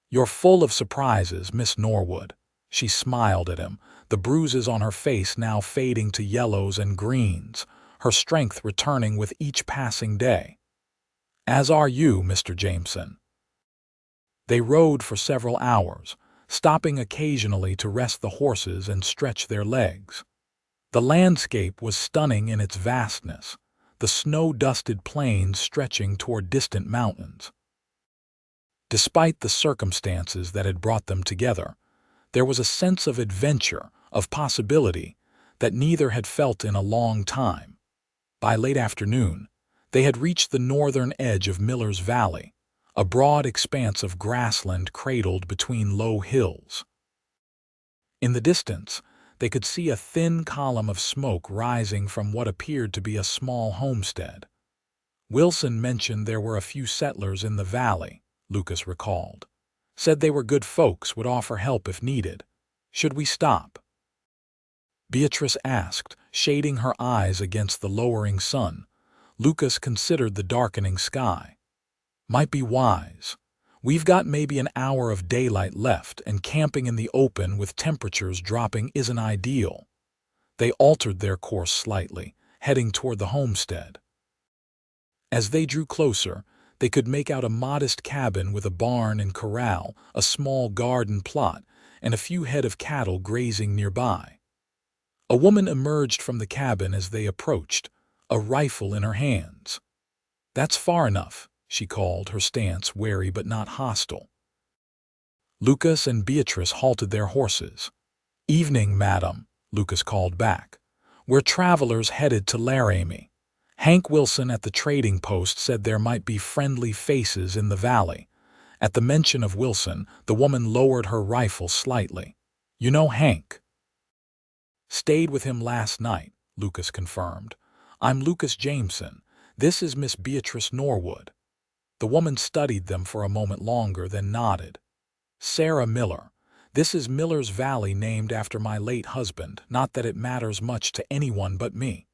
You're full of surprises, Miss Norwood." She smiled at him, the bruises on her face now fading to yellows and greens, her strength returning with each passing day. "As are you, Mr. Jameson." They rode for several hours, stopping occasionally to rest the horses and stretch their legs. The landscape was stunning in its vastness, the snow-dusted plains stretching toward distant mountains. Despite the circumstances that had brought them together, there was a sense of adventure, of possibility, that neither had felt in a long time. By late afternoon, they had reached the northern edge of Miller's Valley, a broad expanse of grassland cradled between low hills. In the distance, they could see a thin column of smoke rising from what appeared to be a small homestead. Wilson mentioned there were a few settlers in the valley, Lucas recalled. "Said they were good folks, would offer help if needed. Should we stop?" Beatrice asked, shading her eyes against the lowering sun. Lucas considered the darkening sky. "Might be wise. We've got maybe an hour of daylight left, and camping in the open with temperatures dropping isn't ideal." They altered their course slightly, heading toward the homestead. As they drew closer, they could make out a modest cabin with a barn and corral, a small garden plot, and a few head of cattle grazing nearby. A woman emerged from the cabin as they approached, a rifle in her hands. "That's far enough," she called, her stance wary but not hostile. Lucas and Beatrice halted their horses. "Evening, madam," Lucas called back. "We're travelers headed to Laramie. Hank Wilson at the trading post said there might be friendly faces in the valley." At the mention of Wilson, the woman lowered her rifle slightly. "You know Hank?" "Stayed with him last night," Lucas confirmed. "I'm Lucas Jameson. This is Miss Beatrice Norwood." The woman studied them for a moment longer, then nodded. "Sarah Miller. This is Miller's Valley, named after my late husband, not that it matters much to anyone but me."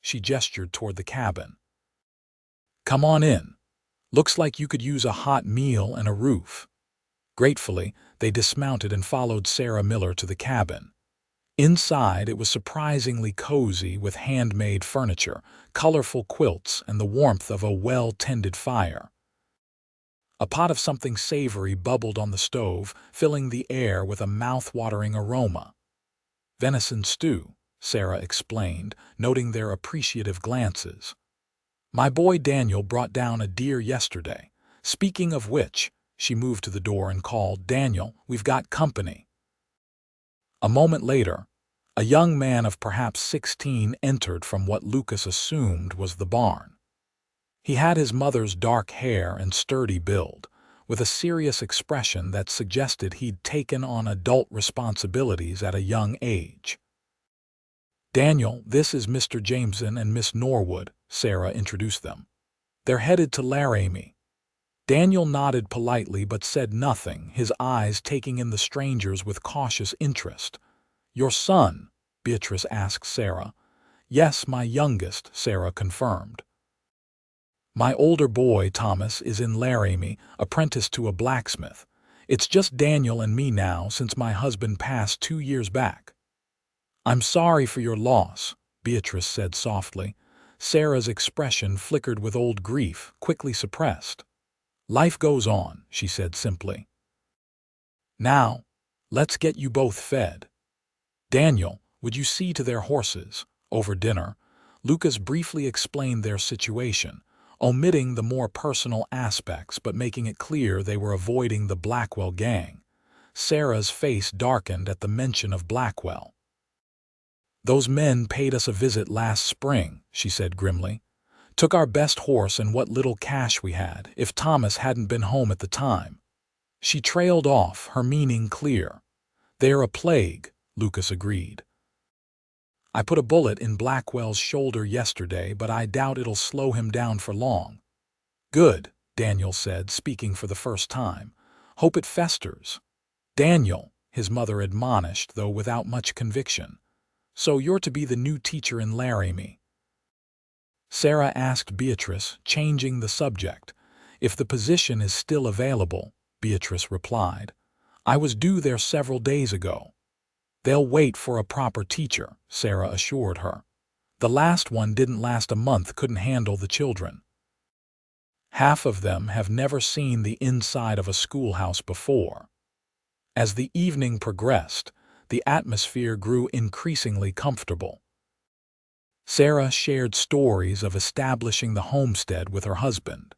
She gestured toward the cabin. "Come on in. Looks like you could use a hot meal and a roof." Gratefully, they dismounted and followed Sarah Miller to the cabin. Inside, it was surprisingly cozy with handmade furniture, colorful quilts, and the warmth of a well-tended fire. A pot of something savory bubbled on the stove, filling the air with a mouth-watering aroma. "Venison stew," Sarah explained, noting their appreciative glances. "My boy Daniel brought down a deer yesterday. Speaking of which," she moved to the door and called, "Daniel, we've got company." A moment later, a young man of perhaps 16 entered from what Lucas assumed was the barn. He had his mother's dark hair and sturdy build, with a serious expression that suggested he'd taken on adult responsibilities at a young age. "Daniel, this is Mr. Jameson and Miss Norwood," Sarah introduced them. "They're headed to Laramie." Daniel nodded politely but said nothing, his eyes taking in the strangers with cautious interest. "Your son?" Beatrice asked Sarah. "Yes, my youngest," Sarah confirmed. "My older boy, Thomas, is in Laramie, apprenticed to a blacksmith. It's just Daniel and me now since my husband passed 2 years back." "I'm sorry for your loss," Beatrice said softly. Sarah's expression flickered with old grief, quickly suppressed. "Life goes on," she said simply. "Now, let's get you both fed. Daniel, would you see to their horses?" Over dinner, Lucas briefly explained their situation, omitting the more personal aspects but making it clear they were avoiding the Blackwell gang. Sarah's face darkened at the mention of Blackwell. "Those men paid us a visit last spring," she said grimly. "Took our best horse and what little cash we had, if Thomas hadn't been home at the time." She trailed off, her meaning clear. "They're a plague," Lucas agreed. "I put a bullet in Blackwell's shoulder yesterday, but I doubt it'll slow him down for long." "Good," Daniel said, speaking for the first time. "Hope it festers." "Daniel," his mother admonished, though without much conviction. "So you're to be the new teacher in Laramie?" Sarah asked Beatrice, changing the subject. "If the position is still available," Beatrice replied. "I was due there several days ago." "They'll wait for a proper teacher," Sarah assured her. "The last one didn't last a month, couldn't handle the children. Half of them have never seen the inside of a schoolhouse before." As the evening progressed, the atmosphere grew increasingly comfortable. Sarah shared stories of establishing the homestead with her husband,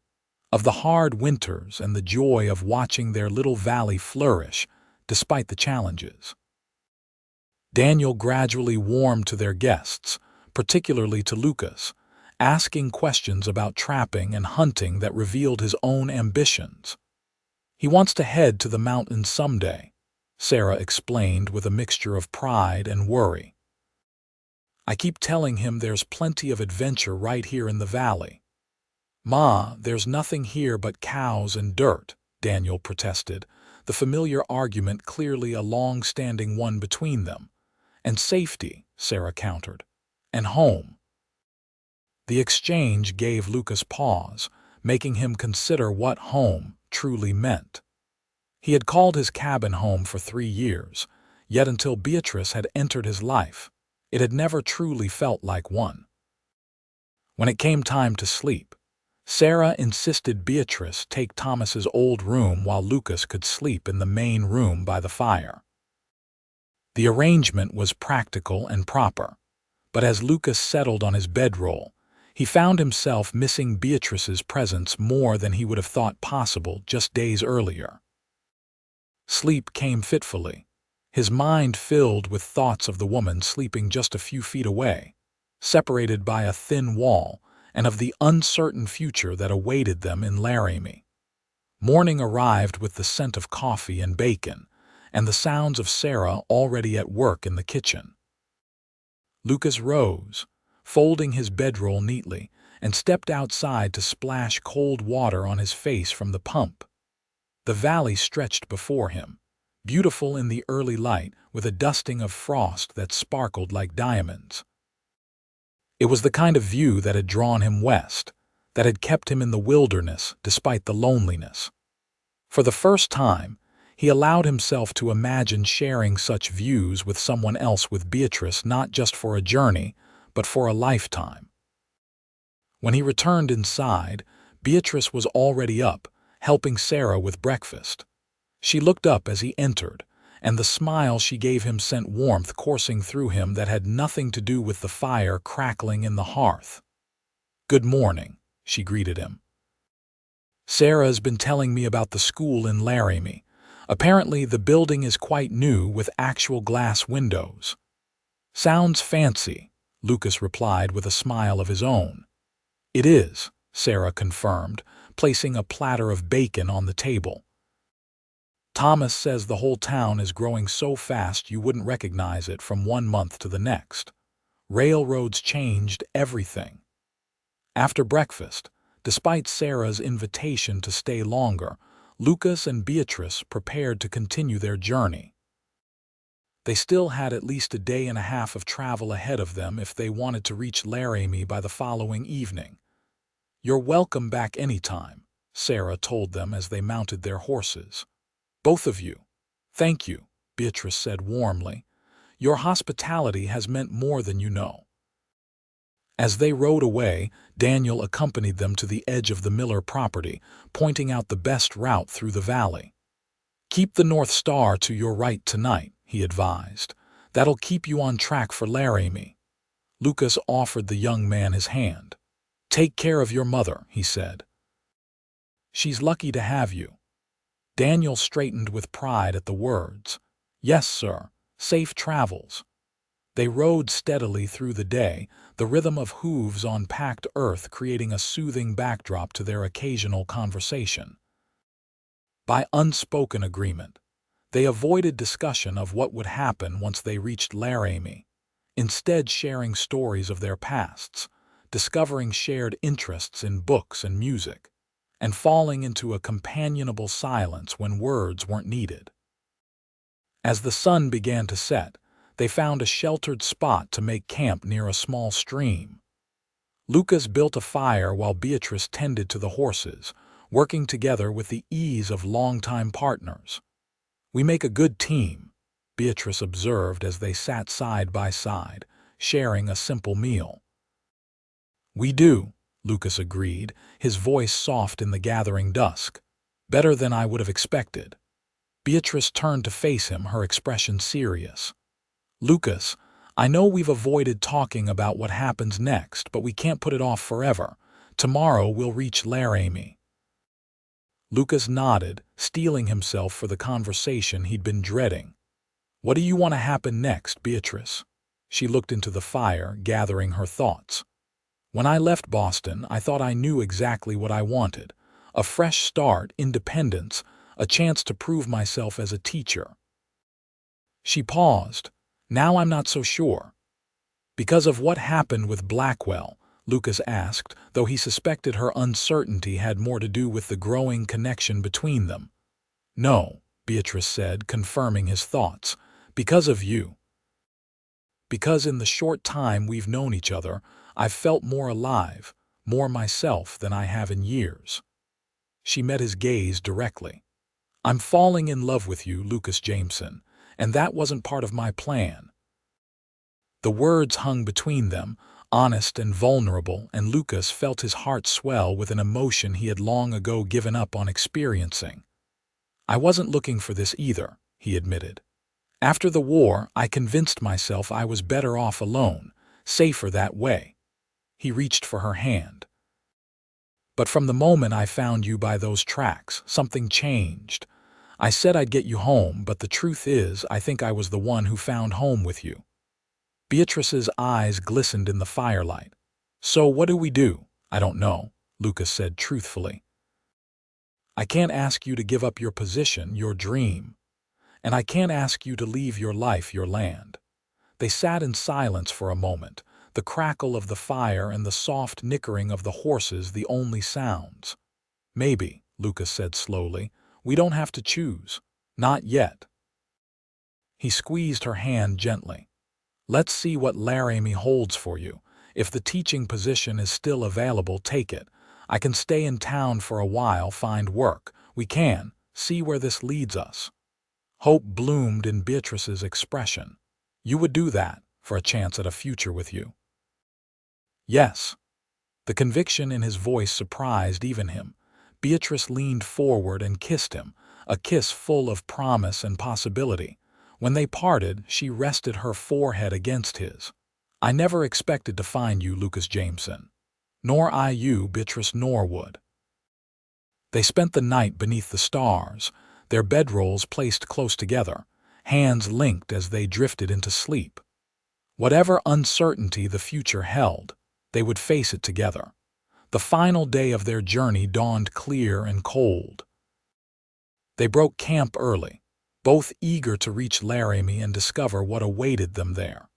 of the hard winters and the joy of watching their little valley flourish despite the challenges. Daniel gradually warmed to their guests, particularly to Lucas, asking questions about trapping and hunting that revealed his own ambitions. "He wants to head to the mountains someday," Sarah explained with a mixture of pride and worry. "I keep telling him there's plenty of adventure right here in the valley." "Ma, there's nothing here but cows and dirt," Daniel protested, the familiar argument clearly a long-standing one between them. "And safety," Sarah countered. "And home." The exchange gave Lucas pause, making him consider what home truly meant. He had called his cabin home for 3 years, yet until Beatrice had entered his life, it had never truly felt like one. When it came time to sleep, Sarah insisted Beatrice take Thomas's old room while Lucas could sleep in the main room by the fire. The arrangement was practical and proper, but as Lucas settled on his bedroll, he found himself missing Beatrice's presence more than he would have thought possible just days earlier. Sleep came fitfully, his mind filled with thoughts of the woman sleeping just a few feet away, separated by a thin wall, and of the uncertain future that awaited them in Laramie. Morning arrived with the scent of coffee and bacon, and the sounds of Sarah already at work in the kitchen. Lucas rose, folding his bedroll neatly, and stepped outside to splash cold water on his face from the pump. The valley stretched before him, beautiful in the early light with a dusting of frost that sparkled like diamonds. It was the kind of view that had drawn him west, that had kept him in the wilderness despite the loneliness. For the first time, He allowed himself to imagine sharing such views with someone else, with Beatrice, not just for a journey, but for a lifetime. When he returned inside, Beatrice was already up, helping Sarah with breakfast. She looked up as he entered, and the smile she gave him sent warmth coursing through him that had nothing to do with the fire crackling in the hearth. "Good morning," she greeted him. "Sarah's been telling me about the school in Laramie. Apparently the building is quite new with actual glass windows." "Sounds fancy," Lucas replied with a smile of his own. "It is," Sarah confirmed, placing a platter of bacon on the table. "Thomas says the whole town is growing so fast you wouldn't recognize it from one month to the next. Railroads changed everything." After breakfast, despite Sarah's invitation to stay longer, Lucas and Beatrice prepared to continue their journey. They still had at least a day and a half of travel ahead of them if they wanted to reach Laramie by the following evening. "You're welcome back anytime," Sarah told them as they mounted their horses. "Both of you." "Thank you," Beatrice said warmly. "Your hospitality has meant more than you know." As they rode away, Daniel accompanied them to the edge of the Miller property, pointing out the best route through the valley. "Keep the North Star to your right tonight," he advised. "That'll keep you on track for Laramie." Lucas offered the young man his hand. "Take care of your mother," he said. "She's lucky to have you." Daniel straightened with pride at the words. "Yes, sir. Safe travels." They rode steadily through the day, the rhythm of hooves on packed earth creating a soothing backdrop to their occasional conversation. By unspoken agreement, they avoided discussion of what would happen once they reached Laramie, instead sharing stories of their pasts, discovering shared interests in books and music, and falling into a companionable silence when words weren't needed. As the sun began to set, they found a sheltered spot to make camp near a small stream. Lucas built a fire while Beatrice tended to the horses, working together with the ease of longtime partners. "We make a good team," Beatrice observed as they sat side by side, sharing a simple meal. "We do," Lucas agreed, his voice soft in the gathering dusk. "Better than I would have expected." Beatrice turned to face him, her expression serious. "Lucas, I know we've avoided talking about what happens next, but we can't put it off forever. Tomorrow we'll reach Laramie." Lucas nodded, steeling himself for the conversation he'd been dreading. "What do you want to happen next, Beatrice?" She looked into the fire, gathering her thoughts. "When I left Boston, I thought I knew exactly what I wanted. A fresh start, independence, a chance to prove myself as a teacher." She paused. "Now I'm not so sure." "Because of what happened with Blackwell?" Lucas asked, though he suspected her uncertainty had more to do with the growing connection between them. "No," Beatrice said, confirming his thoughts. "Because of you. Because in the short time we've known each other, I've felt more alive, more myself than I have in years." She met his gaze directly. "I'm falling in love with you, Lucas Jameson, and that wasn't part of my plan." The words hung between them, honest and vulnerable, and Lucas felt his heart swell with an emotion he had long ago given up on experiencing. "I wasn't looking for this either," he admitted. "After the war, I convinced myself I was better off alone, safer that way." He reached for her hand. "But from the moment I found you by those tracks, something changed. I said I'd get you home, but the truth is, I think I was the one who found home with you." Beatrice's eyes glistened in the firelight. "So what do we do?" "I don't know," Lucas said truthfully. "I can't ask you to give up your position, your dream. And I can't ask you to leave your life, your land." They sat in silence for a moment, the crackle of the fire and the soft nickering of the horses the only sounds. "Maybe," Lucas said slowly, "we don't have to choose. Not yet." He squeezed her hand gently. "Let's see what Laramie holds for you. If the teaching position is still available, take it. I can stay in town for a while, find work. We can see where this leads us." Hope bloomed in Beatrice's expression. "You would do that for a chance at a future with you?" "Yes." The conviction in his voice surprised even him. Beatrice leaned forward and kissed him, a kiss full of promise and possibility. When they parted, she rested her forehead against his. "I never expected to find you, Lucas Jameson. Nor I you, Beatrice Norwood." They spent the night beneath the stars, their bedrolls placed close together, hands linked as they drifted into sleep. Whatever uncertainty the future held, they would face it together. The final day of their journey dawned clear and cold. They broke camp early, both eager to reach Laramie and discover what awaited them there.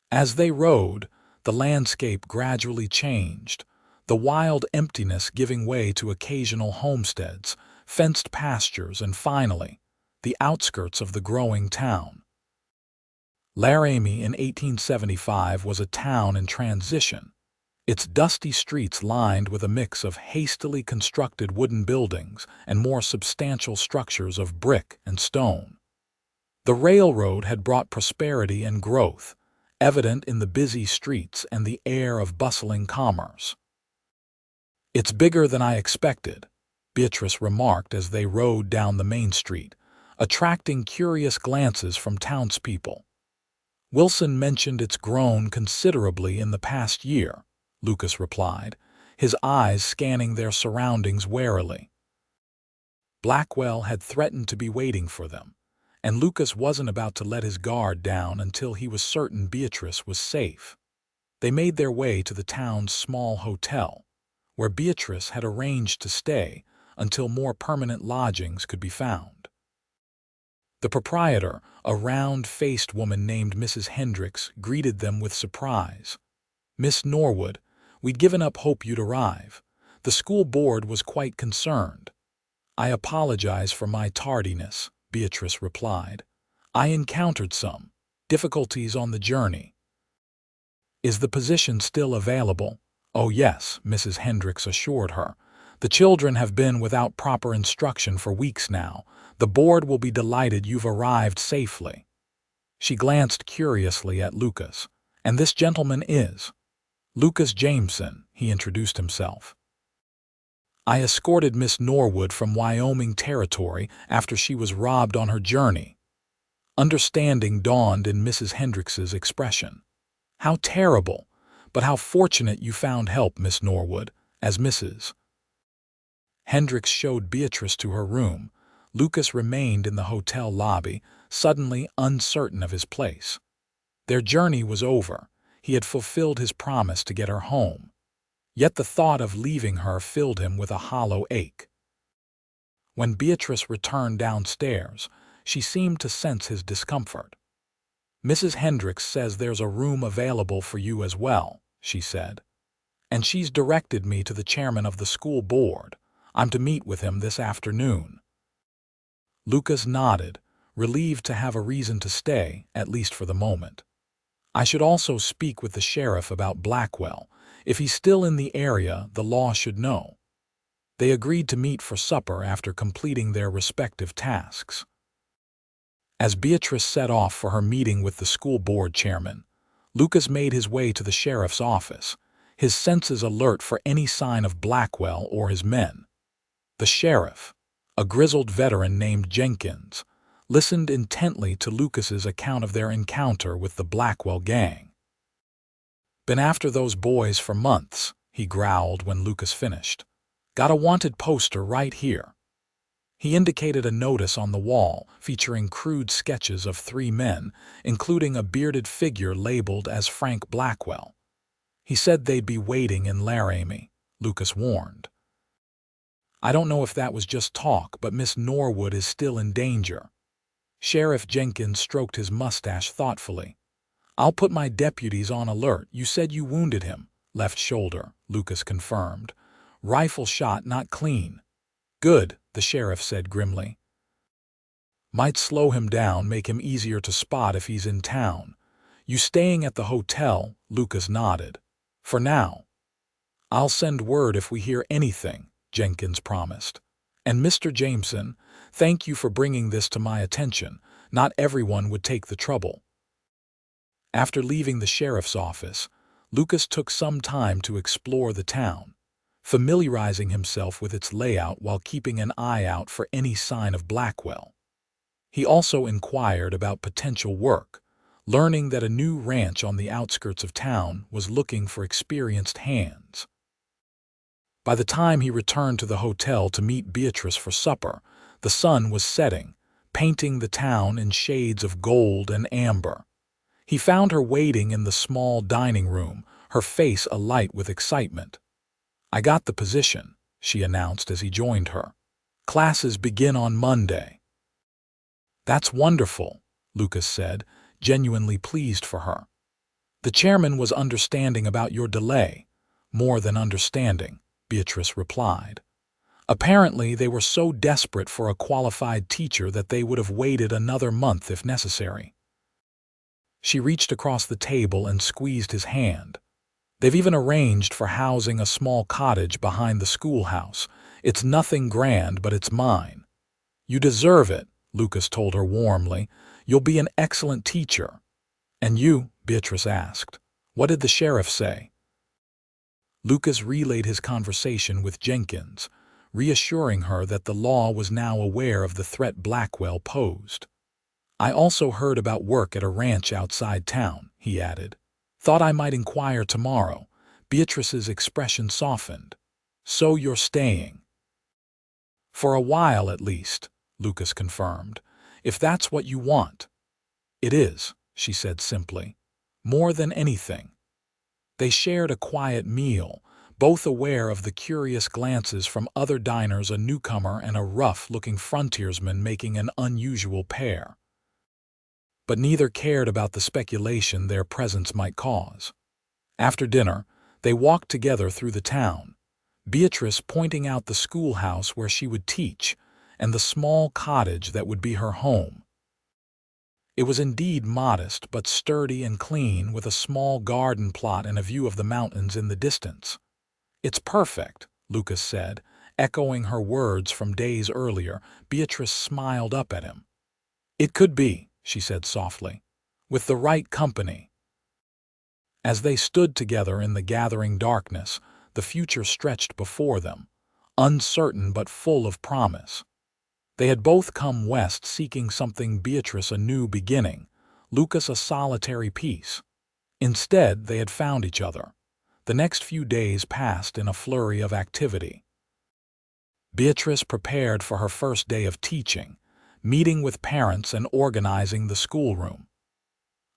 As they rode, the landscape gradually changed, the wild emptiness giving way to occasional homesteads, fenced pastures, and finally, the outskirts of the growing town. Laramie in 1875 was a town in transition, its dusty streets lined with a mix of hastily constructed wooden buildings and more substantial structures of brick and stone. The railroad had brought prosperity and growth, evident in the busy streets and the air of bustling commerce. "It's bigger than I expected," Beatrice remarked as they rode down the main street, attracting curious glances from townspeople. "Wilson mentioned it's grown considerably in the past year," Lucas replied, his eyes scanning their surroundings warily. Blackwell had threatened to be waiting for them, and Lucas wasn't about to let his guard down until he was certain Beatrice was safe. They made their way to the town's small hotel, where Beatrice had arranged to stay until more permanent lodgings could be found. The proprietor, a round-faced woman named Mrs. Hendricks, greeted them with surprise. "Miss Norwood, we'd given up hope you'd arrive. The school board was quite concerned." "I apologize for my tardiness," Beatrice replied. "I encountered some difficulties on the journey." "Is the position still available?" "Oh yes," Mrs. Hendricks assured her. "The children have been without proper instruction for weeks now. The board will be delighted you've arrived safely." She glanced curiously at Lucas. "And this gentleman is?" "Lucas Jameson," he introduced himself. "I escorted Miss Norwood from Wyoming territory after she was robbed on her journey." Understanding dawned in Mrs. Hendricks's expression. "How terrible! But how fortunate you found help, Miss Norwood." As Mrs. Hendricks showed Beatrice to her room, Lucas remained in the hotel lobby, suddenly uncertain of his place. Their journey was over. He had fulfilled his promise to get her home. Yet the thought of leaving her filled him with a hollow ache. When Beatrice returned downstairs, she seemed to sense his discomfort. "Mrs. Hendricks says there's a room available for you as well," she said. "And she's directed me to the chairman of the school board. I'm to meet with him this afternoon." Lucas nodded, relieved to have a reason to stay, at least for the moment. "I should also speak with the sheriff about Blackwell. If he's still in the area, the law should know." They agreed to meet for supper after completing their respective tasks. As Beatrice set off for her meeting with the school board chairman, Lucas made his way to the sheriff's office, his senses alert for any sign of Blackwell or his men. The sheriff, a grizzled veteran named Jenkins, listened intently to Lucas's account of their encounter with the Blackwell gang. "Been after those boys for months," he growled when Lucas finished. "Got a wanted poster right here." He indicated a notice on the wall featuring crude sketches of 3 men, including a bearded figure labeled as Frank Blackwell. "He said they'd be waiting in Laramie," Lucas warned. "I don't know if that was just talk, but Miss Norwood is still in danger." Sheriff Jenkins stroked his mustache thoughtfully. "I'll put my deputies on alert. You said you wounded him." "Left shoulder," Lucas confirmed. "Rifle shot, not clean." "Good," the sheriff said grimly. "Might slow him down, make him easier to spot if he's in town. You staying at the hotel?" Lucas nodded. "For now." "I'll send word if we hear anything," Jenkins promised. And Mr. Jameson, thank you for bringing this to my attention. Not everyone would take the trouble. After leaving the sheriff's office, Lucas took some time to explore the town, familiarizing himself with its layout while keeping an eye out for any sign of Blackwell. He also inquired about potential work, learning that a new ranch on the outskirts of town was looking for experienced hands. By the time he returned to the hotel to meet Beatrice for supper, the sun was setting, painting the town in shades of gold and amber. He found her waiting in the small dining room, her face alight with excitement. "I got the position," she announced as he joined her. "Classes begin on Monday." "That's wonderful," Lucas said, genuinely pleased for her. "The chairman was understanding about your delay." "More than understanding," Beatrice replied. "Apparently they were so desperate for a qualified teacher that they would have waited another month if necessary." She reached across the table and squeezed his hand. "They've even arranged for housing a small cottage behind the schoolhouse. It's nothing grand, but it's mine." "You deserve it," Lucas told her warmly. "You'll be an excellent teacher." "And you?" Beatrice asked. "What did the sheriff say?" Lucas relayed his conversation with Jenkins, reassuring her that the law was now aware of the threat Blackwell posed. "I also heard about work at a ranch outside town," he added. "Thought I might inquire tomorrow." Beatrice's expression softened. "So you're staying?" "For a while at least," Lucas confirmed. "If that's what you want." "It is," she said simply. "More than anything." They shared a quiet meal, both aware of the curious glances from other diners, a newcomer and a rough-looking frontiersman making an unusual pair. But neither cared about the speculation their presence might cause. After dinner, they walked together through the town, Beatrice pointing out the schoolhouse where she would teach and the small cottage that would be her home. It was indeed modest but sturdy and clean, with a small garden plot and a view of the mountains in the distance. "It's perfect," Lucas said, echoing her words from days earlier. Beatrice smiled up at him. "It could be," she said softly, "with the right company." As they stood together in the gathering darkness, the future stretched before them, uncertain but full of promise. They had both come west seeking something, Beatrice a new beginning, Lucas a solitary peace. Instead, they had found each other. The next few days passed in a flurry of activity. Beatrice prepared for her first day of teaching, meeting with parents and organizing the schoolroom.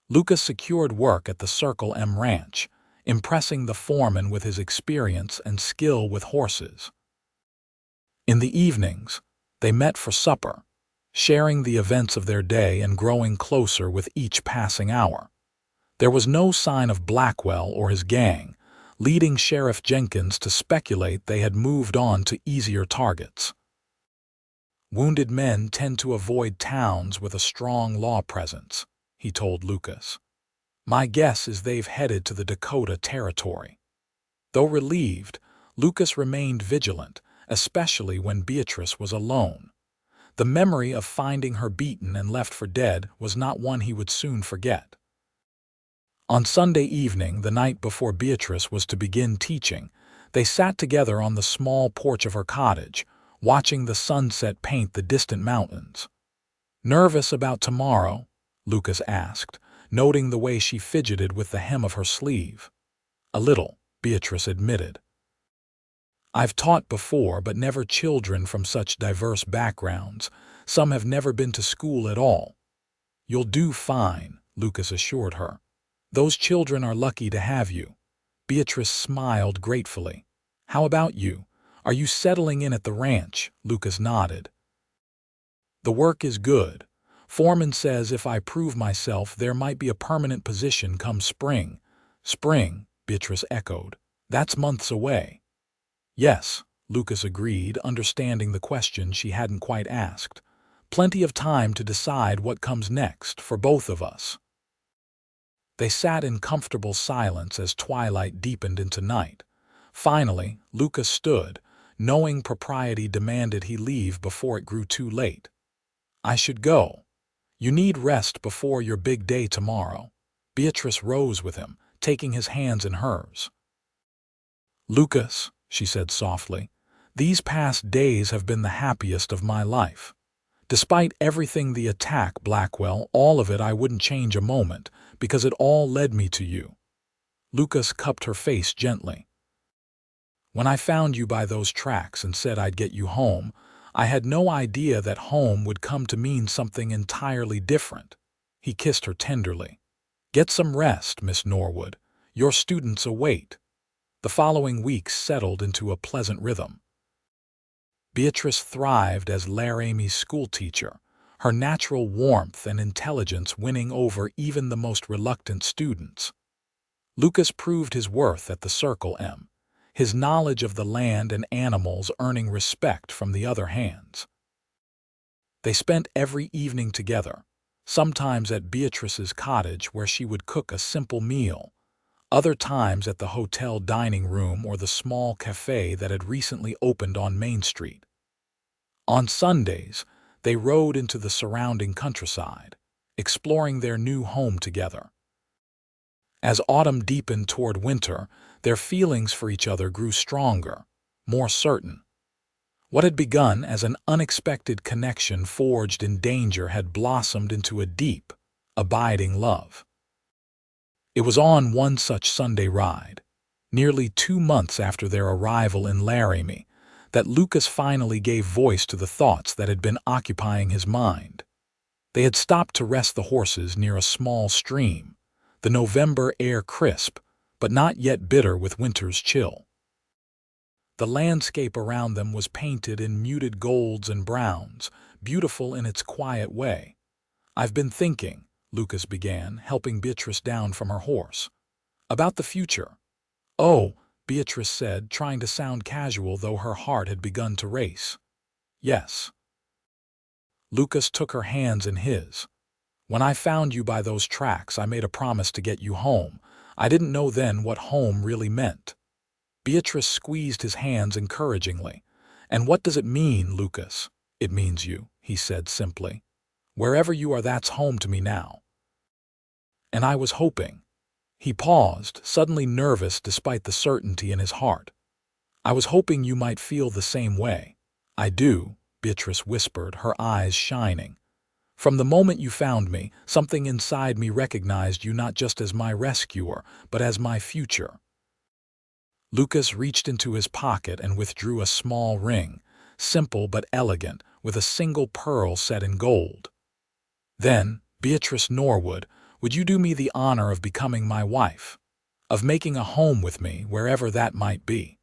Lucas secured work at the Circle M Ranch, impressing the foreman with his experience and skill with horses. In the evenings, they met for supper, sharing the events of their day and growing closer with each passing hour. There was no sign of Blackwell or his gang, leading Sheriff Jenkins to speculate they had moved on to easier targets. "Wounded men tend to avoid towns with a strong law presence," he told Lucas. "My guess is they've headed to the Dakota Territory." Though relieved, Lucas remained vigilant, especially when Beatrice was alone. The memory of finding her beaten and left for dead was not one he would soon forget. On Sunday evening, the night before Beatrice was to begin teaching, they sat together on the small porch of her cottage, watching the sunset paint the distant mountains. "Nervous about tomorrow?" Lucas asked, noting the way she fidgeted with the hem of her sleeve. "A little," Beatrice admitted. "I've taught before, but never children from such diverse backgrounds. Some have never been to school at all." "You'll do fine," Lucas assured her. "Those children are lucky to have you." Beatrice smiled gratefully. "How about you? Are you settling in at the ranch?" Lucas nodded. "The work is good. Foreman says if I prove myself, there might be a permanent position come spring." "Spring," Beatrice echoed. "That's months away." "Yes," Lucas agreed, understanding the question she hadn't quite asked. "Plenty of time to decide what comes next for both of us." They sat in comfortable silence as twilight deepened into night. Finally, Lucas stood, knowing propriety demanded he leave before it grew too late. "I should go. You need rest before your big day tomorrow." Beatrice rose with him, taking his hands in hers. "Lucas," she said softly, "these past days have been the happiest of my life. Despite everything, the attack, Blackwell, all of it, I wouldn't change a moment, because it all led me to you." Lucas cupped her face gently. "When I found you by those tracks and said I'd get you home, I had no idea that home would come to mean something entirely different." He kissed her tenderly. "Get some rest, Miss Norwood. Your students await." The following weeks settled into a pleasant rhythm. Beatrice thrived as Laramie's schoolteacher, her natural warmth and intelligence winning over even the most reluctant students. Lucas proved his worth at the Circle M, his knowledge of the land and animals earning respect from the other hands. They spent every evening together, sometimes at Beatrice's cottage where she would cook a simple meal, other times at the hotel dining room or the small cafe that had recently opened on Main Street. On Sundays, they rode into the surrounding countryside, exploring their new home together. As autumn deepened toward winter, their feelings for each other grew stronger, more certain. What had begun as an unexpected connection forged in danger had blossomed into a deep, abiding love. It was on one such Sunday ride, nearly 2 months after their arrival in Laramie, that Lucas finally gave voice to the thoughts that had been occupying his mind. They had stopped to rest the horses near a small stream, the November air crisp, but not yet bitter with winter's chill. The landscape around them was painted in muted golds and browns, beautiful in its quiet way. "I've been thinking," Lucas began, helping Beatrice down from her horse, "about the future." "Oh," Beatrice said, trying to sound casual though her heart had begun to race. "Yes." Lucas took her hands in his. "When I found you by those tracks, I made a promise to get you home. I didn't know then what home really meant." Beatrice squeezed his hands encouragingly. "And what does it mean, Lucas?" "It means you," he said simply. "Wherever you are, that's home to me now. And I was hoping—" He paused, suddenly nervous despite the certainty in his heart. "I was hoping you might feel the same way." "I do," Beatrice whispered, her eyes shining. "From the moment you found me, something inside me recognized you not just as my rescuer, but as my future." Lucas reached into his pocket and withdrew a small ring, simple but elegant, with a single pearl set in gold. "Then, Beatrice Norwood, would you do me the honor of becoming my wife? Of making a home with me, wherever that might be?"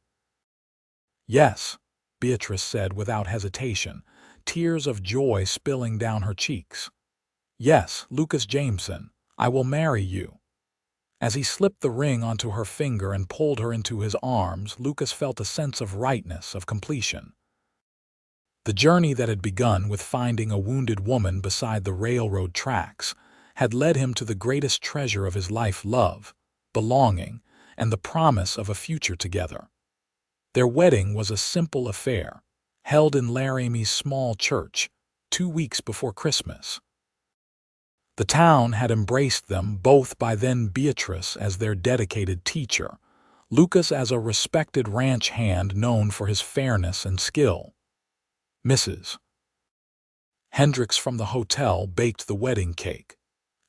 "Yes," Beatrice said without hesitation, tears of joy spilling down her cheeks. "Yes, Lucas Jameson, I will marry you." As he slipped the ring onto her finger and pulled her into his arms, Lucas felt a sense of rightness, of completion. The journey that had begun with finding a wounded woman beside the railroad tracks had led him to the greatest treasure of his life: love, belonging, and the promise of a future together. Their wedding was a simple affair, held in Laramie's small church, 2 weeks before Christmas. The town had embraced them, both by then Beatrice as their dedicated teacher, Lucas as a respected ranch hand known for his fairness and skill. Mrs. Hendricks from the hotel baked the wedding cake,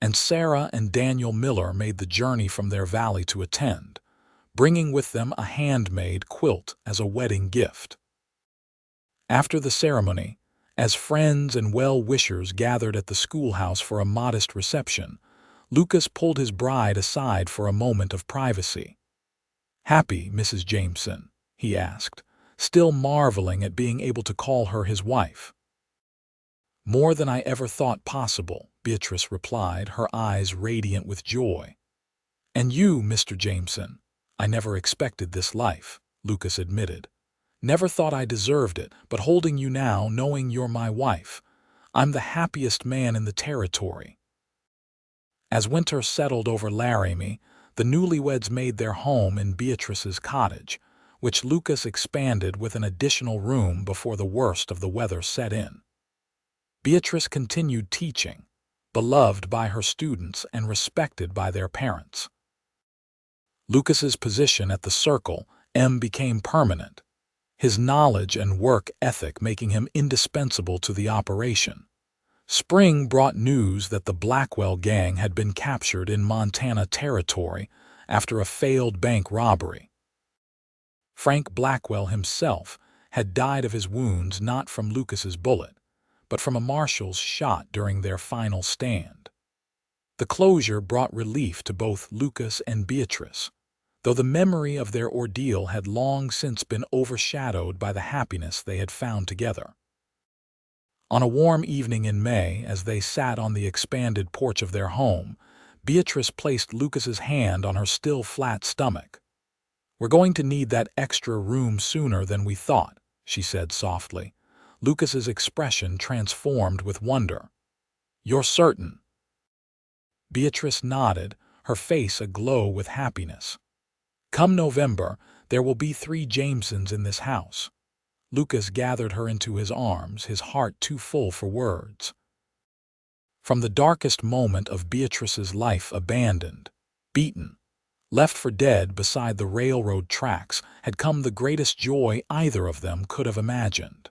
and Sarah and Daniel Miller made the journey from their valley to attend, bringing with them a handmade quilt as a wedding gift. After the ceremony, as friends and well-wishers gathered at the schoolhouse for a modest reception, Lucas pulled his bride aside for a moment of privacy. "Happy, Mrs. Jameson?" he asked, still marveling at being able to call her his wife. "More than I ever thought possible," Beatrice replied, her eyes radiant with joy. "And you, Mr. Jameson?" "I never expected this life," Lucas admitted. "Never thought I deserved it, but holding you now, knowing you're my wife, I'm the happiest man in the territory." As winter settled over Laramie, the newlyweds made their home in Beatrice's cottage, which Lucas expanded with an additional room before the worst of the weather set in. Beatrice continued teaching, beloved by her students and respected by their parents. Lucas's position at the Circle M became permanent, his knowledge and work ethic making him indispensable to the operation. Spring brought news that the Blackwell gang had been captured in Montana territory after a failed bank robbery. Frank Blackwell himself had died of his wounds not from Lucas's bullet, but from a marshal's shot during their final stand. The closure brought relief to both Lucas and Beatrice, though the memory of their ordeal had long since been overshadowed by the happiness they had found together. On a warm evening in May, as they sat on the expanded porch of their home, Beatrice placed Lucas's hand on her still flat stomach. "We're going to need that extra room sooner than we thought," she said softly. Lucas's expression transformed with wonder. "You're certain?" Beatrice nodded, her face aglow with happiness. "Come November, there will be 3 Jamesons in this house." Lucas gathered her into his arms, his heart too full for words. From the darkest moment of Beatrice's life, abandoned, beaten, left for dead beside the railroad tracks, had come the greatest joy either of them could have imagined.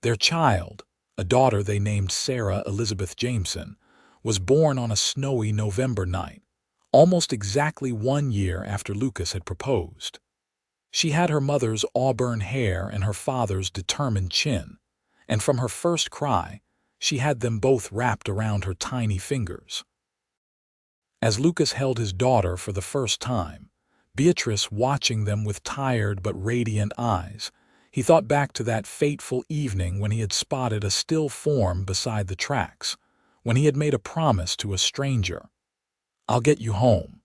Their child, a daughter they named Sarah Elizabeth Jameson, was born on a snowy November night, almost exactly 1 year after Lucas had proposed. She had her mother's auburn hair and her father's determined chin, and from her first cry, she had them both wrapped around her tiny fingers. As Lucas held his daughter for the first time, Beatrice watching them with tired but radiant eyes, he thought back to that fateful evening when he had spotted a still form beside the tracks, when he had made a promise to a stranger. "I'll get you home."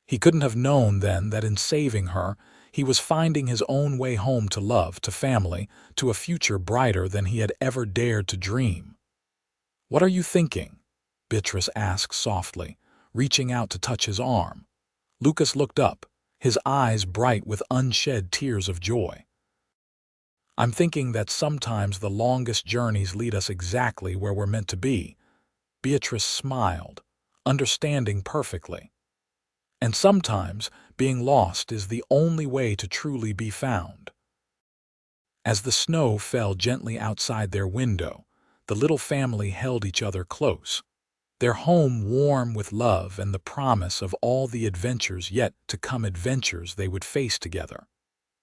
He couldn't have known then that in saving her, he was finding his own way home to love, to family, to a future brighter than he had ever dared to dream. "What are you thinking?" Beatrice asked softly, reaching out to touch his arm. Lucas looked up, his eyes bright with unshed tears of joy. "I'm thinking that sometimes the longest journeys lead us exactly where we're meant to be." Beatrice smiled, understanding perfectly. "And sometimes being lost is the only way to truly be found." As the snow fell gently outside their window, the little family held each other close, their home warm with love and the promise of all the adventures yet to come, adventures they would face together.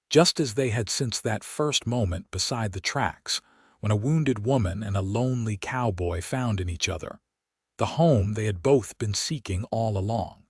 Just as they had since that first moment beside the tracks, when a wounded woman and a lonely cowboy found in each other the home they had both been seeking all along.